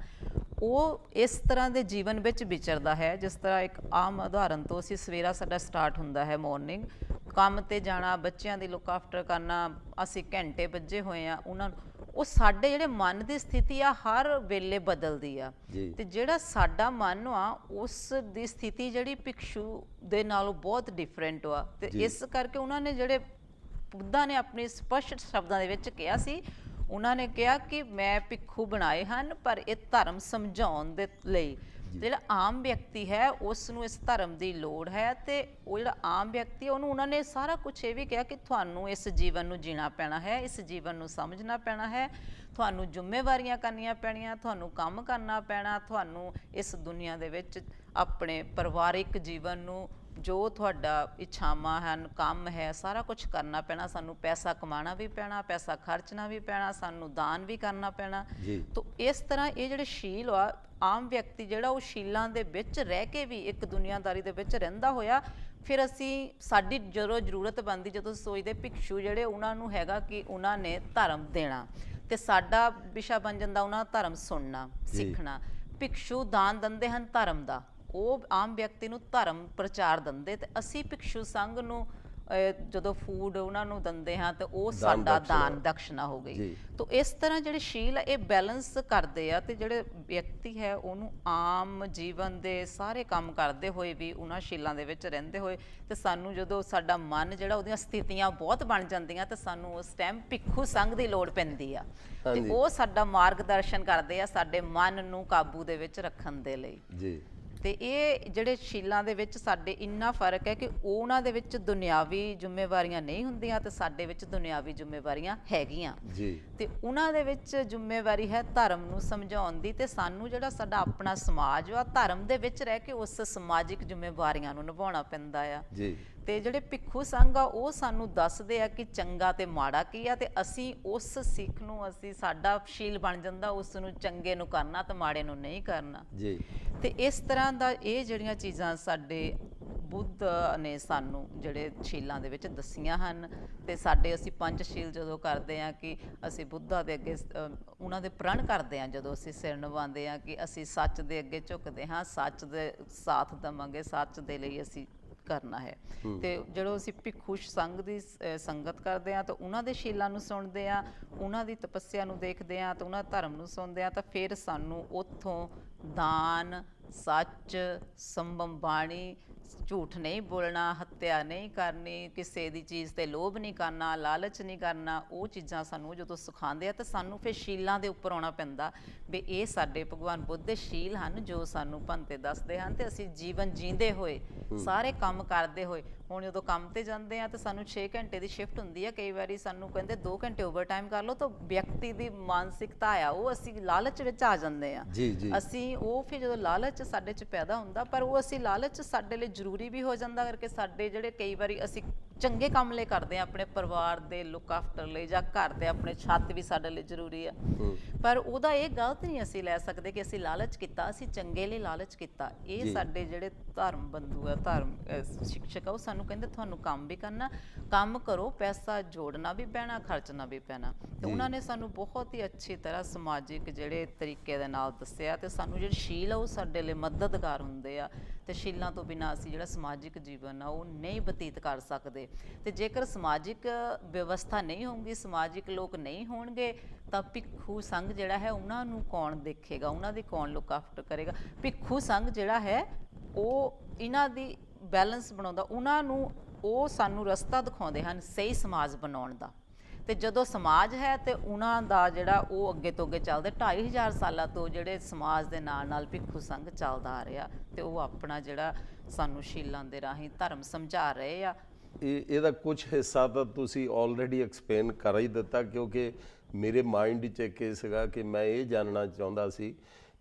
ਉਹ ਇਸ ਤਰ੍ਹਾਂ ਦੇ ਜੀਵਨ ਵਿੱਚ ਵਿਚਰਦਾ ਹੈ। ਜਿਸ ਤਰ੍ਹਾਂ ਇੱਕ ਆਮ ਉਦਾਹਰਨ ਤੋਂ ਅਸੀਂ ਸਵੇਰਾ ਸਾਡਾ ਸਟਾਰਟ ਹੁੰਦਾ ਹੈ, ਮਾਰਨਿੰਗ, ਕੰਮ ਤੇ ਜਾਣਾ, ਬੱਚਿਆਂ ਦੀ ਲੁੱਕ ਆਫਟਰ ਕਰਨਾ, ਅਸੀਂ ਘੰਟੇ ਵੱਜੇ ਹੋਏ ਆ ਉਹਨਾਂ ਨੂੰ, ਉਹ ਸਾਡੇ ਜਿਹੜੇ ਮਨ ਦੀ ਸਥਿਤੀ ਆ ਹਰ ਵੇਲੇ ਬਦਲਦੀ ਆ ਤੇ ਜਿਹੜਾ ਸਾਡਾ ਮਨ ਆ ਉਸ ਦੀ ਸਥਿਤੀ ਜਿਹੜੀ ਭਿਕਸ਼ੂ ਦੇ ਨਾਲੋਂ ਬਹੁਤ ਡਿਫਰੈਂਟ ਆ ਤੇ ਇਸ ਕਰਕੇ ਉਹਨਾਂ ਨੇ ਜਿਹੜੇ ਬੁੱਧਾ ਨੇ ਆਪਣੇ ਸਪਸ਼ਟ ਸ਼ਬਦਾਂ ਦੇ ਵਿੱਚ ਕਿਹਾ ਸੀ। ਉਹਨਾਂ ਨੇ ਕਿਹਾ ਕਿ ਮੈਂ ਭਿੱਖੂ ਬਣਾਏ ਹਨ ਪਰ ਇਹ ਧਰਮ ਸਮਝਾਉਣ ਦੇ ਲਈ। ਜਿਹੜਾ ਆਮ ਵਿਅਕਤੀ ਹੈ ਉਸ ਨੂੰ ਇਸ ਧਰਮ ਦੀ ਲੋੜ ਹੈ, ਤੇ ਉਹ ਜਿਹੜਾ ਆਮ ਵਿਅਕਤੀ ਹੈ ਉਹਨੂੰ ਉਹਨਾਂ ਨੇ ਸਾਰਾ ਕੁਝ ਇਹ ਵੀ ਕਿਹਾ ਕਿ ਤੁਹਾਨੂੰ ਇਸ ਜੀਵਨ ਨੂੰ ਜੀਣਾ ਪੈਣਾ ਹੈ, ਇਸ ਜੀਵਨ ਨੂੰ ਸਮਝਣਾ ਪੈਣਾ ਹੈ, ਤੁਹਾਨੂੰ ਜ਼ਿੰਮੇਵਾਰੀਆਂ ਕਰਨੀਆਂ ਪੈਣੀਆਂ, ਤੁਹਾਨੂੰ ਕੰਮ ਕਰਨਾ ਪੈਣਾ, ਤੁਹਾਨੂੰ ਇਸ ਦੁਨੀਆ ਦੇ ਵਿੱਚ ਆਪਣੇ ਪਰਿਵਾਰਿਕ ਜੀਵਨ ਨੂੰ ਜੋ ਤੁਹਾਡਾ ਇੱਛਾਵਾਂ ਹਨ, ਕੰਮ ਹੈ, ਸਾਰਾ ਕੁਝ ਕਰਨਾ ਪੈਣਾ। ਸਾਨੂੰ ਪੈਸਾ ਕਮਾਉਣਾ ਵੀ ਪੈਣਾ, ਪੈਸਾ ਖਰਚਣਾ ਵੀ ਪੈਣਾ, ਸਾਨੂੰ ਦਾਨ ਵੀ ਕਰਨਾ ਪੈਣਾ। ਤਾਂ ਇਸ ਤਰ੍ਹਾਂ ਇਹ ਜਿਹੜੇ ਸ਼ੀਲ ਆ, ਆਮ ਵਿਅਕਤੀ ਜਿਹੜਾ ਉਹ ਸ਼ੀਲਾਂ ਦੇ ਵਿੱਚ ਰਹਿ ਕੇ ਵੀ ਇੱਕ ਦੁਨੀਆਦਾਰੀ ਦੇ ਵਿੱਚ ਰਹਿੰਦਾ ਹੋਇਆ, ਫਿਰ ਅਸੀਂ ਸਾਡੀ ਜਦੋਂ ਜ਼ਰੂਰਤ ਬਣਦੀ, ਜਦੋਂ ਸੋਚਦੇ ਭਿਕਸ਼ੂ ਜਿਹੜੇ ਉਹਨਾਂ ਨੂੰ ਹੈਗਾ ਕਿ ਉਹਨਾਂ ਨੇ ਧਰਮ ਦੇਣਾ, ਤੇ ਸਾਡਾ ਵਿਸ਼ਾ ਬਣ ਜਾਂਦਾ ਉਹਨਾਂ ਦਾ ਧਰਮ ਸੁਣਨਾ, ਸਿੱਖਣਾ। ਭਿਕਸ਼ੂ ਦਾਨ ਦਿੰਦੇ ਹਨ ਧਰਮ ਦਾ, ਉਹ ਆਮ ਵਿਅਕਤੀ ਨੂੰ ਧਰਮ ਪ੍ਰਚਾਰ ਦਿੰਦੇ, ਤੇ ਅਸੀਂ ਭਿਕਸ਼ੂ ਸੰਘ ਨੂੰ ਜਦੋਂ ਫੂਡ ਉਹਨਾਂ ਨੂੰ ਦਿੰਦੇ ਹਾਂ ਤੇ ਉਹ ਸਾਡਾ ਦਾਨ ਦਕਸ਼ਨਾ ਹੋ ਗਈ। ਤਾਂ ਇਸ ਤਰ੍ਹਾਂ ਜਿਹੜੇ ਸ਼ੀਲ ਇਹ ਬੈਲੈਂਸ ਕਰਦੇ ਆ, ਤੇ ਜਿਹੜੇ ਵਿਅਕਤੀ ਹੈ ਉਹਨੂੰ ਆਮ ਜੀਵਨ ਦੇ ਸਾਰੇ ਕੰਮ ਕਰਦੇ ਹੋਏ ਵੀ ਉਹਨਾਂ ਸ਼ੀਲਾਂ ਦੇ ਵਿੱਚ ਰਹਿੰਦੇ ਹੋਏ, ਤੇ ਸਾਨੂੰ ਜਦੋਂ ਸਾਡਾ ਮਨ ਜਿਹੜਾ ਉਹਦੀਆਂ ਸਥਿਤੀਆਂ ਬਹੁਤ ਬਣ ਜਾਂਦੀਆਂ, ਤੇ ਸਾਨੂੰ ਉਸ ਟਾਈਮ ਭਿੱਖੂ ਸੰਘ ਦੀ ਲੋੜ ਪੈਂਦੀ ਆ, ਤੇ ਉਹ ਸਾਡਾ ਮਾਰਗਦਰਸ਼ਨ ਕਰਦੇ ਆ ਸਾਡੇ ਮਨ ਨੂੰ ਕਾਬੂ ਦੇ ਵਿੱਚ ਰੱਖਣ ਦੇ ਲਈ ਜੀ। ਤੇ ਇਹ ਜਿਹੜੇ ਸ਼ੀਲਾਂ ਦੇ ਵਿੱਚ ਸਾਡੇ ਇੰਨਾ ਫਰਕ ਹੈ ਕਿ ਉਹਨਾਂ ਦੇ ਵਿੱਚ ਦੁਨਿਆਵੀ ਜ਼ਿੰਮੇਵਾਰੀਆਂ ਨਹੀਂ ਹੁੰਦੀਆਂ, ਤੇ ਸਾਡੇ ਵਿੱਚ ਦੁਨਿਆਵੀ ਜ਼ਿੰਮੇਵਾਰੀਆਂ ਹੈਗੀਆਂ ਜੀ। ਤੇ ਉਹਨਾਂ ਦੇ ਵਿੱਚ ਜ਼ਿੰਮੇਵਾਰੀ ਹੈ ਧਰਮ ਨੂੰ ਸਮਝਾਉਣ ਦੀ, ਤੇ ਸਾਨੂੰ ਜਿਹੜਾ ਸਾਡਾ ਆਪਣਾ ਸਮਾਜ ਆ ਧਰਮ ਦੇ ਵਿੱਚ ਰਹਿ ਕੇ ਉਸ ਸਮਾਜਿਕ ਜ਼ਿੰਮੇਵਾਰੀਆਂ ਨੂੰ ਨਿਭਾਉਣਾ ਪੈਂਦਾ ਆ ਜੀ। ਤੇ ਜਿਹੜੇ ਭਿੱਖੂ ਸੰਘ ਆ ਉਹ ਸਾਨੂੰ ਦੱਸਦੇ ਆ ਕਿ ਚੰਗਾ ਤੇ ਮਾੜਾ ਕੀ ਆ, ਤੇ ਅਸੀਂ ਉਸ ਸਿੱਖ ਨੂੰ, ਅਸੀਂ ਸਾਡਾ ਸ਼ੀਲ ਬਣ ਜਾਂਦਾ ਉਸ ਨੂੰ ਚੰਗੇ ਨੂੰ ਕਰਨਾ ਤੇ ਮਾੜੇ ਨੂੰ ਨਹੀਂ ਕਰਨਾ ਜੀ। ਤੇ ਇਸ ਤਰ੍ਹਾਂ ਦਾ ਇਹ ਜਿਹੜੀਆਂ ਚੀਜ਼ਾਂ ਸਾਡੇ ਬੁੱਧ ਨੇ ਸਾਨੂੰ ਜਿਹੜੇ ਸ਼ੀਲਾਂ ਦੇ ਵਿੱਚ ਦੱਸੀਆਂ ਹਨ, ਤੇ ਸਾਡੇ ਅਸੀਂ ਪੰਜ ਸ਼ੀਲ ਜਦੋਂ ਕਰਦੇ ਹਾਂ ਕਿ ਅਸੀਂ ਬੁੱਧਾ ਦੇ ਅੱਗੇ ਉਹਨਾਂ ਦੇ ਪ੍ਰਣ ਕਰਦੇ ਹਾਂ, ਜਦੋਂ ਅਸੀਂ ਸਿਰ ਨਿਵਾਉਂਦੇ ਹਾਂ ਕਿ ਅਸੀਂ ਸੱਚ ਦੇ ਅੱਗੇ ਝੁਕਦੇ ਹਾਂ, ਸੱਚ ਦੇ ਸਾਥ ਦੇਵਾਂਗੇ, ਸੱਚ ਦੇ ਲਈ ਅਸੀਂ ਕਰਨਾ ਹੈ। ਤੇ ਜਦੋਂ ਅਸੀਂ ਭਿੱਖੂ ਸੰਘ ਦੀ ਸੰਗਤ ਕਰਦੇ ਹਾਂ ਤਾਂ ਉਹਨਾਂ ਦੇ ਸ਼ੀਲਾਂ ਨੂੰ ਸੁਣਦੇ ਹਾਂ, ਉਹਨਾਂ ਦੀ ਤਪੱਸਿਆ ਨੂੰ ਦੇਖਦੇ ਹਾਂ, ਤੇ ਉਹਨਾਂ ਧਰਮ ਨੂੰ ਸੁਣਦੇ ਹਾਂ, ਤਾਂ ਫਿਰ ਸਾਨੂੰ ਉੱਥੋਂ ਦਾਨ, ਸੱਚ, ਸੰਭਮ ਬਾਣੀ, ਝੂਠ ਨਹੀਂ ਬੋਲਣਾ, ਹੱਤਿਆ ਨਹੀਂ ਕਰਨੀ, ਕਿਸੇ ਦੀ ਚੀਜ਼ ਤੇ ਲੋਭ ਨਹੀਂ ਕਰਨਾ, ਲਾਲਚ ਨਹੀਂ ਕਰਨਾ, ਉਹ ਚੀਜ਼ਾਂ ਸਾਨੂੰ ਜਦੋਂ ਸਿਖਾਉਂਦੇ ਆ ਤਾਂ ਸਾਨੂੰ ਫਿਰ ਸ਼ੀਲਾਂ ਦੇ ਉੱਪਰ ਆਉਣਾ ਪੈਂਦਾ ਵੀ ਇਹ ਸਾਡੇ ਭਗਵਾਨ ਬੁੱਧ ਦੇ ਸ਼ੀਲ ਹਨ ਜੋ ਸਾਨੂੰ ਭੰਤੇ ਦੱਸਦੇ ਹਨ, ਤੇ ਅਸੀਂ ਜੀਵਨ ਜੀਂਦੇ ਹੋਏ ਸਾਰੇ ਕੰਮ ਕਰਦੇ ਹੋਏ, ਹੁਣ ਜਦੋਂ ਕੰਮ ਤੇ ਜਾਂਦੇ ਆ ਤਾਂ ਸਾਨੂੰ 6 ਘੰਟੇ ਦੀ ਸ਼ਿਫਟ ਹੁੰਦੀ ਆ, ਕਈ ਵਾਰੀ ਸਾਨੂੰ ਕਹਿੰਦੇ 2 ਘੰਟੇ ਓਵਰ ਟਾਈਮ ਕਰ ਲਓ, ਤਾਂ ਵਿਅਕਤੀ ਦੀ ਮਾਨਸਿਕਤਾ ਆ ਉਹ ਅਸੀਂ ਲਾਲਚ ਵਿੱਚ ਆ ਜਾਂਦੇ ਆ। ਅਸੀਂ ਉਹ ਫਿਰ ਜਦੋਂ ਲਾਲਚ ਸਾਡੇ 'ਚ ਪੈਦਾ ਹੁੰਦਾ, ਪਰ ਉਹ ਅਸੀਂ ਲਾਲਚ ਸਾਡੇ ਲਈ ਜ਼ਰੂਰੀ ਵੀ ਹੋ ਜਾਂਦਾ ਕਰਕੇ ਸਾਡੇ ਜਿਹੜੇ ਕਈ ਵਾਰੀ ਅਸੀਂ ਚੰਗੇ ਕੰਮ ਲਈ ਕਰਦੇ ਆ, ਆਪਣੇ ਪਰਿਵਾਰ ਦੇ ਲੁੱਕ ਆਫਟਰ ਲਈ ਜਾਂ ਘਰ ਦੇ ਆਪਣੇ ਛੱਤ ਵੀ ਸਾਡੇ ਲਈ ਜ਼ਰੂਰੀ ਆ, ਪਰ ਉਹਦਾ ਇਹ ਗਲਤ ਨਹੀਂ ਅਸੀਂ ਲੈ ਸਕਦੇ ਕਿ ਅਸੀਂ ਲਾਲਚ ਕੀਤਾ, ਅਸੀਂ ਚੰਗੇ ਲਈ ਲਾਲਚ ਕੀਤਾ। ਇਹ ਸਾਡੇ ਜਿਹੜੇ ਧਰਮ ਬੰਧੂ ਆ, ਧਰਮ ਸ਼ਿਕਸ਼ਕ ਆ, ਉਹ ਸਾਨੂੰ ਕਹਿੰਦੇ ਤੁਹਾਨੂੰ ਕੰਮ ਵੀ ਕਰਨਾ, ਕੰਮ ਕਰੋ, ਪੈਸਾ ਜੋੜਨਾ ਵੀ ਪੈਣਾ, ਖਰਚਣਾ ਵੀ ਪੈਣਾ। ਤੇ ਉਹਨਾਂ ਨੇ ਸਾਨੂੰ ਬਹੁਤ ਹੀ ਅੱਛੀ ਤਰ੍ਹਾਂ ਸਮਾਜਿਕ ਜਿਹੜੇ ਤਰੀਕੇ ਦੇ ਨਾਲ ਦੱਸਿਆ, ਤੇ ਸਾਨੂੰ ਜਿਹੜੇ ਸ਼ੀਲ ਆ ਉਹ ਸਾਡੇ ਲਈ ਮਦਦਗਾਰ ਹੁੰਦੇ ਆ, ਤੇ ਸ਼ੀਲਾਂ ਤੋਂ ਬਿਨਾਂ ਅਸੀਂ ਜਿਹੜਾ ਸਮਾਜਿਕ ਜੀਵਨ ਆ ਉਹ ਨਹੀਂ ਬਤੀਤ ਕਰ ਸਕਦੇ। ਤੇ ਜੇਕਰ ਸਮਾਜਿਕ ਵਿਵਸਥਾ ਨਹੀਂ ਹੋਊਗੀ, ਸਮਾਜਿਕ ਲੋਕ ਨਹੀਂ ਹੋਣਗੇ, ਤਾਂ ਭਿੱਖੂ ਸੰਘ ਜਿਹੜਾ ਹੈ ਉਹਨਾਂ ਨੂੰ ਕੌਣ ਦੇਖੇਗਾ, ਉਹਨਾਂ ਦੀ ਕੌਣ ਲੁੱਕ ਆਫਟਰ ਕਰੇਗਾ। ਭਿੱਖੂ ਸੰਘ ਜਿਹੜਾ ਹੈ ਉਹ ਇਹਨਾਂ ਦੀ ਬੈਲੈਂਸ ਬਣਾਉਂਦਾ, ਉਹਨਾਂ ਨੂੰ ਉਹ ਸਾਨੂੰ ਰਸਤਾ ਦਿਖਾਉਂਦੇ ਹਨ ਸਹੀ ਸਮਾਜ ਬਣਾਉਣ ਦਾ। ਤੇ ਜਦੋਂ ਸਮਾਜ ਹੈ ਤੇ ਉਹਨਾਂ ਦਾ ਜਿਹੜਾ ਉਹ ਅੱਗੇ ਤੋਂ ਅੱਗੇ ਚੱਲਦੇ 2500 ਸਾਲਾਂ ਤੋਂ ਜਿਹੜੇ ਸਮਾਜ ਦੇ ਨਾਲ ਨਾਲ ਭਿੱਖੂ ਸੰਘ ਚੱਲਦਾ ਆ ਰਿਹਾ, ਤੇ ਉਹ ਆਪਣਾ ਜਿਹੜਾ ਸਾਨੂੰ ਸ਼ੀਲਾਂ ਦੇ ਰਾਹੀਂ ਧਰਮ ਸਮਝਾ ਰਹੇ ਆ। ਇਹਦਾ ਕੁਝ ਹਿੱਸਾ ਤਾਂ ਤੁਸੀਂ ਆਲਰੇਡੀ ਐਕਸਪਲੇਨ ਕਰ ਹੀ ਦਿੱਤਾ, ਕਿਉਂਕਿ ਮੇਰੇ ਮਾਈਂਡ 'ਚ ਇੱਕ ਇਹ ਸੀਗਾ ਕਿ ਮੈਂ ਇਹ ਜਾਣਨਾ ਚਾਹੁੰਦਾ ਸੀ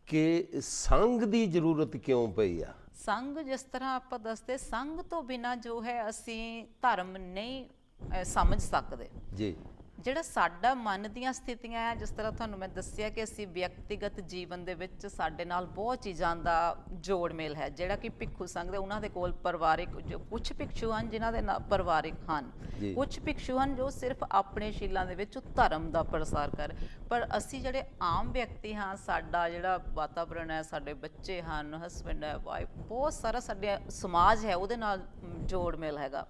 ਕਿ ਸੰਘ ਦੀ ਜ਼ਰੂਰਤ ਕਿਉਂ ਪਈ ਆ। ਸੰਘ ਜਿਸ ਤਰ੍ਹਾਂ ਆਪਾਂ ਦੱਸਦੇ, ਸੰਘ ਤੋਂ ਬਿਨਾਂ ਜੋ ਹੈ ਅਸੀਂ ਧਰਮ ਨਹੀਂ ਸਮਝ ਸਕਦੇ ਜੀ। ਜਿਹੜਾ ਸਾਡਾ ਮਨ ਦੀਆਂ ਸਥਿਤੀਆਂ ਹੈ, ਜਿਸ ਤਰ੍ਹਾਂ ਤੁਹਾਨੂੰ ਮੈਂ ਦੱਸਿਆ ਕਿ ਅਸੀਂ ਵਿਅਕਤੀਗਤ ਜੀਵਨ ਦੇ ਵਿੱਚ ਸਾਡੇ ਨਾਲ ਬਹੁਤ ਚੀਜ਼ਾਂ ਦਾ ਜੋੜ ਮੇਲ ਹੈ, ਜਿਹੜਾ ਕਿ ਭਿੱਖੂ ਸੰਘ ਦੇ ਉਹਨਾਂ ਦੇ ਕੋਲ ਪਰਿਵਾਰਿਕ, ਜੋ ਕੁਛ ਭਿਕਸ਼ੂ ਹਨ ਜਿਨ੍ਹਾਂ ਦੇ ਨਾਲ ਪਰਿਵਾਰਿਕ ਹਨ, ਕੁਛ ਭਿਕਸ਼ੂ ਹਨ ਜੋ ਸਿਰਫ ਆਪਣੇ ਸ਼ੀਲਾਂ ਦੇ ਵਿੱਚ ਧਰਮ ਦਾ ਪ੍ਰਸਾਰ ਕਰ, ਪਰ ਅਸੀਂ ਜਿਹੜੇ ਆਮ ਵਿਅਕਤੀ ਹਾਂ, ਸਾਡਾ ਜਿਹੜਾ ਵਾਤਾਵਰਣ ਹੈ, ਸਾਡੇ ਬੱਚੇ ਹਨ, ਹਸਬੈਂਡ ਹੈ, ਵਾਈਫ, ਬਹੁਤ ਸਾਰਾ ਸਾਡੇ ਸਮਾਜ ਹੈ ਉਹਦੇ ਨਾਲ ਜੋੜ ਮੇਲ ਹੈਗਾ,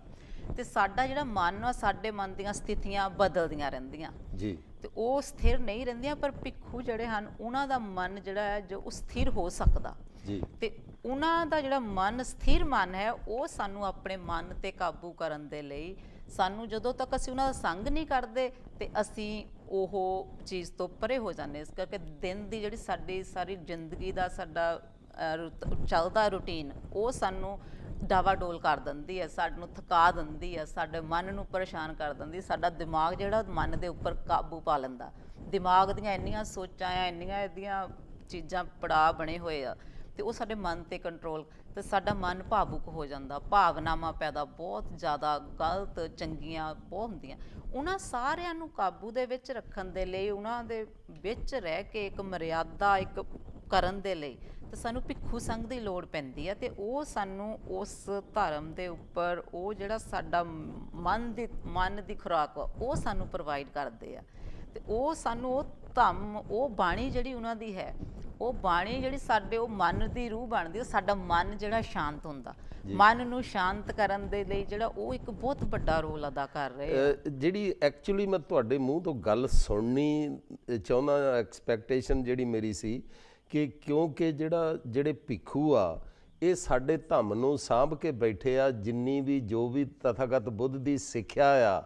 ਤੇ ਸਾਡਾ ਜਿਹੜਾ ਮਨ ਆ, ਸਾਡੇ ਮਨ ਦੀਆਂ ਸਥਿਤੀਆਂ ਬਦਲਦੀਆਂ ਰਹਿੰਦੀਆਂ ਜੀ, ਤੇ ਉਹ ਸਥਿਰ ਨਹੀਂ ਰਹਿੰਦੀਆਂ। ਪਰ ਭਿੱਖੂ ਜਿਹੜੇ ਹਨ ਉਹਨਾਂ ਦਾ ਮਨ ਜਿਹੜਾ ਹੈ ਜੋ ਉਹ ਸਥਿਰ ਹੋ ਸਕਦਾ ਜੀ, ਤੇ ਉਹਨਾਂ ਦਾ ਜਿਹੜਾ ਮਨ ਸਥਿਰ ਮਨ ਹੈ ਉਹ ਸਾਨੂੰ ਆਪਣੇ ਮਨ ਤੇ ਕਾਬੂ ਕਰਨ ਦੇ ਲਈ ਸਾਨੂੰ ਜਦੋਂ ਤੱਕ ਅਸੀਂ ਉਹਨਾਂ ਦਾ ਸੰਗ ਨਹੀਂ ਕਰਦੇ ਤੇ ਅਸੀਂ ਉਹ ਚੀਜ਼ ਤੋਂ ਪਰੇ ਹੋ ਜਾਂਦੇ। ਇਸ ਕਰਕੇ ਦਿਨ ਦੀ ਜਿਹੜੀ ਸਾਡੀ ਸਾਰੀ ਜ਼ਿੰਦਗੀ ਦਾ ਸਾਡਾ ਚੱਲਦਾ ਰੂਟੀਨ, ਉਹ ਸਾਨੂੰ ਡਾਵਾਡੋਲ ਕਰ ਦਿੰਦੀ ਹੈ, ਸਾਨੂੰ ਥਕਾ ਦਿੰਦੀ ਹੈ, ਸਾਡੇ ਮਨ ਨੂੰ ਪਰੇਸ਼ਾਨ ਕਰ ਦਿੰਦੀ। ਸਾਡਾ ਦਿਮਾਗ ਜਿਹੜਾ ਮਨ ਦੇ ਉੱਪਰ ਕਾਬੂ ਪਾ ਲੈਂਦਾ। ਦਿਮਾਗ ਦੀਆਂ ਇੰਨੀਆਂ ਸੋਚਾਂ ਆ, ਇੰਨੀਆਂ ਇਹਦੀਆਂ ਚੀਜ਼ਾਂ ਪੜਾਅ ਬਣੇ ਹੋਏ ਆ, ਤੇ ਉਹ ਸਾਡੇ ਮਨ 'ਤੇ ਕੰਟਰੋਲ, ਤੇ ਸਾਡਾ ਮਨ ਭਾਵੁਕ ਹੋ ਜਾਂਦਾ, ਭਾਵਨਾਵਾਂ ਪੈਦਾ ਬਹੁਤ ਜ਼ਿਆਦਾ ਗਲਤ ਚੰਗੀਆਂ ਬਹੁਤ ਹੁੰਦੀਆਂ। ਉਹਨਾਂ ਸਾਰਿਆਂ ਨੂੰ ਕਾਬੂ ਦੇ ਵਿੱਚ ਰੱਖਣ ਦੇ ਲਈ, ਉਹਨਾਂ ਦੇ ਵਿੱਚ ਰਹਿ ਕੇ ਇੱਕ ਮਰਿਆਦਾ ਇੱਕ ਕਰਨ ਦੇ ਲਈ ਤੇ ਸਾਨੂੰ ਭਿੱਖੂ ਸੰਘ ਦੀ ਲੋੜ ਪੈਂਦੀ ਹੈ। ਤੇ ਉਹ ਸਾਨੂੰ ਉਸ ਧਰਮ ਦੇ ਉੱਪਰ ਉਹ ਜਿਹੜਾ ਸਾਡਾ ਮਨ ਦੀ ਖੁਰਾਕ ਵਾ, ਉਹ ਸਾਨੂੰ ਪ੍ਰੋਵਾਈਡ ਕਰਦੇ ਆ। ਤੇ ਉਹ ਸਾਨੂੰ ਉਹ ਧੰਮ, ਉਹ ਬਾਣੀ ਜਿਹੜੀ ਉਹਨਾਂ ਦੀ ਹੈ, ਉਹ ਬਾਣੀ ਜਿਹੜੀ ਸਾਡੇ ਉਹ ਮਨ ਦੀ ਰੂਹ ਬਣਦੀ, ਉਹ ਸਾਡਾ ਮਨ ਜਿਹੜਾ ਸ਼ਾਂਤ ਹੁੰਦਾ, ਮਨ ਨੂੰ ਸ਼ਾਂਤ ਕਰਨ ਦੇ ਲਈ ਜਿਹੜਾ ਉਹ ਇੱਕ ਬਹੁਤ ਵੱਡਾ ਰੋਲ ਅਦਾ ਕਰ ਰਹੇ ਆ। ਜਿਹੜੀ ਐਕਚੁਅਲੀ ਮੈਂ ਤੁਹਾਡੇ ਮੂੰਹ ਤੋਂ ਗੱਲ ਸੁਣਨੀ ਚਾਹੁੰਦਾ, ਐਕਸਪੈਕਟੇਸ਼ਨ ਜਿਹੜੀ ਮੇਰੀ ਸੀ ਕਿ ਕਿਉਂਕਿ ਜਿਹੜੇ ਭਿੱਖੂ ਆ, ਇਹ ਸਾਡੇ ਧੰਮ ਨੂੰ ਸਾਂਭ ਕੇ ਬੈਠੇ ਆ, ਜਿੰਨੀ ਵੀ ਜੋ ਵੀ ਤਥਾਗਤ ਬੁੱਧ ਦੀ ਸਿੱਖਿਆ ਆ,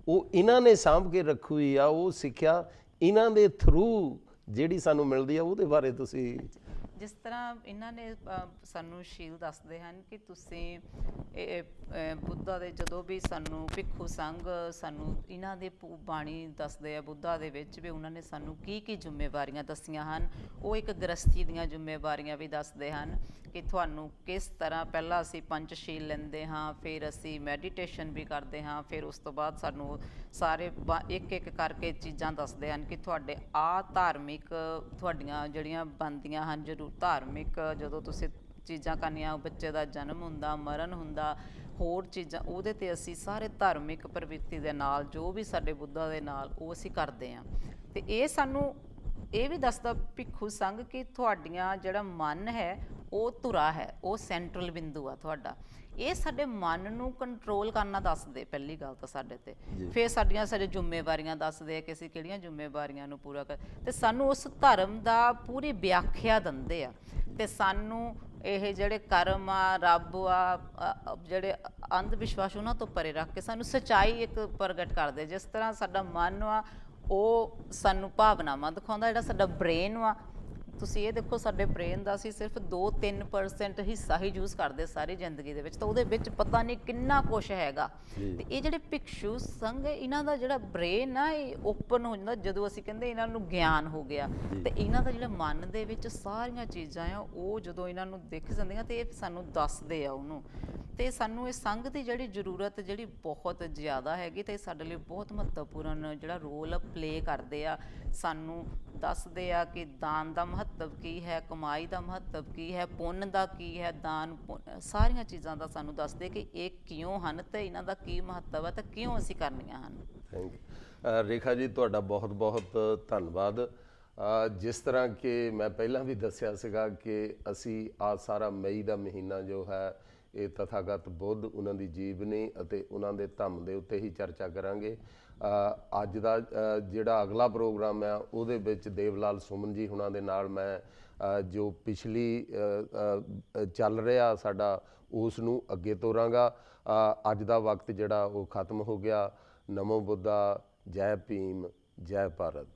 ਉਹ ਇਹਨਾਂ ਨੇ ਸਾਂਭ ਕੇ ਰੱਖੀ ਆ। ਉਹ ਸਿੱਖਿਆ ਇਹਨਾਂ ਦੇ ਥਰੂ ਜਿਹੜੀ ਸਾਨੂੰ ਮਿਲਦੀ ਆ, ਉਹਦੇ ਬਾਰੇ ਤੁਸੀਂ। ਜਿਸ ਤਰ੍ਹਾਂ ਇਹਨਾਂ ਨੇ ਸਾਨੂੰ ਸ਼ੀਲ ਦੱਸਦੇ ਹਨ ਕਿ ਤੁਸੀਂ ਬੁੱਧਾ ਦੇ ਜਦੋਂ ਵੀ ਸਾਨੂੰ ਭਿੱਖੂ ਸੰਘ ਸਾਨੂੰ ਇਹਨਾਂ ਦੇ ਬਾਣੀ ਦੱਸਦੇ ਆ ਬੁੱਧਾ ਦੇ ਵਿੱਚ ਵੀ ਉਹਨਾਂ ਨੇ ਸਾਨੂੰ ਕੀ ਕੀ ਜ਼ਿੰਮੇਵਾਰੀਆਂ ਦੱਸੀਆਂ ਹਨ। ਉਹ ਇੱਕ ਗ੍ਰਸਤੀ ਦੀਆਂ ਜ਼ਿੰਮੇਵਾਰੀਆਂ ਵੀ ਦੱਸਦੇ ਹਨ ਕਿ ਤੁਹਾਨੂੰ ਕਿਸ ਤਰ੍ਹਾਂ ਪਹਿਲਾਂ ਅਸੀਂ ਪੰਚਸ਼ੀਲ ਲੈਂਦੇ ਹਾਂ, ਫਿਰ ਅਸੀਂ ਮੈਡੀਟੇਸ਼ਨ ਵੀ ਕਰਦੇ ਹਾਂ, ਫਿਰ ਉਸ ਤੋਂ ਬਾਅਦ ਸਾਨੂੰ ਸਾਰੇ ਇੱਕ ਇੱਕ ਕਰਕੇ ਚੀਜ਼ਾਂ ਦੱਸਦੇ ਹਨ ਕਿ ਤੁਹਾਡੇ ਧਾਰਮਿਕ ਤੁਹਾਡੀਆਂ ਜਿਹੜੀਆਂ ਬਣਦੀਆਂ ਹਨ ਜ਼ਰੂਰ ਧਾਰਮਿਕ, ਜਦੋਂ ਤੁਸੀਂ ਚੀਜ਼ਾਂ ਕਰਨੀਆਂ, ਬੱਚੇ ਦਾ ਜਨਮ ਹੁੰਦਾ, ਮਰਨ ਹੁੰਦਾ, ਹੋਰ ਚੀਜ਼ਾਂ, ਉਹਦੇ 'ਤੇ ਅਸੀਂ ਸਾਰੇ ਧਾਰਮਿਕ ਪ੍ਰਵਿਰਤੀ ਦੇ ਨਾਲ ਜੋ ਵੀ ਸਾਡੇ ਬੁੱਧਾ ਦੇ ਨਾਲ ਉਹ ਅਸੀਂ ਕਰਦੇ ਹਾਂ। ਅਤੇ ਇਹ ਸਾਨੂੰ ਇਹ ਵੀ ਦੱਸਦਾ ਭਿੱਖੂ ਸੰਘ ਕਿ ਤੁਹਾਡੀਆਂ ਜਿਹੜਾ ਮਨ ਹੈ ਉਹ ਧੁਰਾ ਹੈ, ਉਹ ਸੈਂਟਰਲ ਬਿੰਦੂ ਆ ਤੁਹਾਡਾ। ਇਹ ਸਾਡੇ ਮਨ ਨੂੰ ਕੰਟਰੋਲ ਕਰਨਾ ਦੱਸਦੇ ਪਹਿਲੀ ਗੱਲ ਤਾਂ ਸਾਡੇ 'ਤੇ। ਫਿਰ ਸਾਡੀਆਂ ਜ਼ਿੰਮੇਵਾਰੀਆਂ ਦੱਸਦੇ ਆ ਕਿ ਅਸੀਂ ਕਿਹੜੀਆਂ ਜ਼ਿੰਮੇਵਾਰੀਆਂ ਨੂੰ ਪੂਰਾ ਕਰ, ਅਤੇ ਸਾਨੂੰ ਉਸ ਧਰਮ ਦਾ ਪੂਰੀ ਵਿਆਖਿਆ ਦਿੰਦੇ ਆ। ਅਤੇ ਸਾਨੂੰ ਇਹ ਜਿਹੜੇ ਕਰਮ ਆ, ਰੱਬ ਆ, ਜਿਹੜੇ ਅੰਧ ਵਿਸ਼ਵਾਸ ਉਹਨਾਂ ਤੋਂ ਪਰੇ ਰੱਖ ਕੇ ਸਾਨੂੰ ਸੱਚਾਈ ਇੱਕ ਪ੍ਰਗਟ ਕਰਦੇ। ਜਿਸ ਤਰ੍ਹਾਂ ਸਾਡਾ ਮਨ ਆ ਉਹ ਸਾਨੂੰ ਭਾਵਨਾਵਾਂ ਦਿਖਾਉਂਦਾ, ਜਿਹੜਾ ਸਾਡਾ ਬ੍ਰੇਨ ਵਾ, ਤੁਸੀਂ ਇਹ ਦੇਖੋ ਸਾਡੇ ਬ੍ਰੇਨ ਦਾ ਅਸੀਂ ਸਿਰਫ 2-3% ਹਿੱਸਾ ਹੀ ਯੂਜ਼ ਕਰਦੇ ਸਾਰੀ ਜ਼ਿੰਦਗੀ ਦੇ ਵਿੱਚ, ਤਾਂ ਉਹਦੇ ਵਿੱਚ ਪਤਾ ਨਹੀਂ ਕਿੰਨਾ ਕੁਛ ਹੈਗਾ। ਤੇ ਇਹ ਜਿਹੜੇ ਭਿਕਸ਼ੂ ਸੰਘ, ਇਹਨਾਂ ਦਾ ਜਿਹੜਾ ਬ੍ਰੇਨ ਆ ਇਹ ਓਪਨ ਹੋ ਜਾਂਦਾ ਜਦੋਂ ਅਸੀਂ ਕਹਿੰਦੇ ਇਹਨਾਂ ਨੂੰ ਗਿਆਨ ਹੋ ਗਿਆ। ਤੇ ਇਹਨਾਂ ਦਾ ਜਿਹੜਾ ਮਨ ਦੇ ਵਿੱਚ ਸਾਰੀਆਂ ਚੀਜ਼ਾਂ ਆ ਉਹ ਜਦੋਂ ਇਹਨਾਂ ਨੂੰ ਦਿਖ ਜਾਂਦੀਆਂ ਤੇ ਇਹ ਸਾਨੂੰ ਦੱਸਦੇ ਆ ਉਹਨੂੰ। ਤੇ ਸਾਨੂੰ ਇਹ ਸੰਘ ਦੀ ਜਿਹੜੀ ਜ਼ਰੂਰਤ ਜਿਹੜੀ ਬਹੁਤ ਜ਼ਿਆਦਾ ਹੈਗੀ, ਤੇ ਸਾਡੇ ਲਈ ਬਹੁਤ ਮਹੱਤਵਪੂਰਨ ਜਿਹੜਾ ਰੋਲ ਪਲੇ ਕਰਦੇ ਆ। ਸਾਨੂੰ ਦੱਸਦੇ ਆ ਕਿ ਦਾਨ ਦਾ ਮਹੱਤਵ ਕੀ ਹੈ, ਕਮਾਈ ਦਾ ਮਹੱਤਵ ਕੀ ਹੈ, ਪੁੰਨ ਦਾ ਕੀ ਹੈ, ਦਾਨ ਸਾਰੀਆਂ ਚੀਜ਼ਾਂ ਦਾ ਸਾਨੂੰ ਦੱਸਦੇ ਕਿ ਇਹ ਕਿਉਂ ਹਨ ਤੇ ਇਹਨਾਂ ਦਾ ਕੀ ਮਹੱਤਵ ਹੈ ਤੇ ਕਿਉਂ ਅਸੀਂ ਕਰਨੀਆਂ ਹਨ। ਥੈਂਕ ਯੂ ਰੇਖਾ ਜੀ, ਤੁਹਾਡਾ ਬਹੁਤ ਬਹੁਤ ਧੰਨਵਾਦ। ਜਿਸ ਤਰ੍ਹਾਂ ਕਿ ਮੈਂ ਪਹਿਲਾਂ ਵੀ ਦੱਸਿਆ ਸੀਗਾ ਕਿ ਅਸੀਂ ਆ ਸਾਰਾ ਮਈ ਦਾ ਮਹੀਨਾ ਜੋ ਹੈ ਇਹ ਤਥਾਗਤ ਬੁੱਧ, ਉਹਨਾਂ ਦੀ ਜੀਵਨੀ ਅਤੇ ਉਹਨਾਂ ਦੇ ਧੰਮ ਦੇ ਉੱਤੇ ਹੀ ਚਰਚਾ ਕਰਾਂਗੇ। ਅੱਜ ਦਾ ਜਿਹੜਾ ਅਗਲਾ ਪ੍ਰੋਗਰਾਮ ਹੈ ਉਹਦੇ ਵਿੱਚ ਦੇਵਲਾਲ ਸੁਮਨ ਜੀ ਹੁਣਾਂ ਦੇ ਨਾਲ ਮੈਂ ਜੋ ਪਿਛਲੀ ਚੱਲ ਰਿਹਾ ਸਾਡਾ ਉਸ ਨੂੰ ਅੱਗੇ ਤੋਰਾਂਗਾ। ਅੱਜ ਦਾ ਵਕਤ ਜਿਹੜਾ ਉਹ ਖਤਮ ਹੋ ਗਿਆ। ਨਮੋ ਬੁੱਧਾ, ਜੈ ਭੀਮ, ਜੈ ਭਾਰਤ।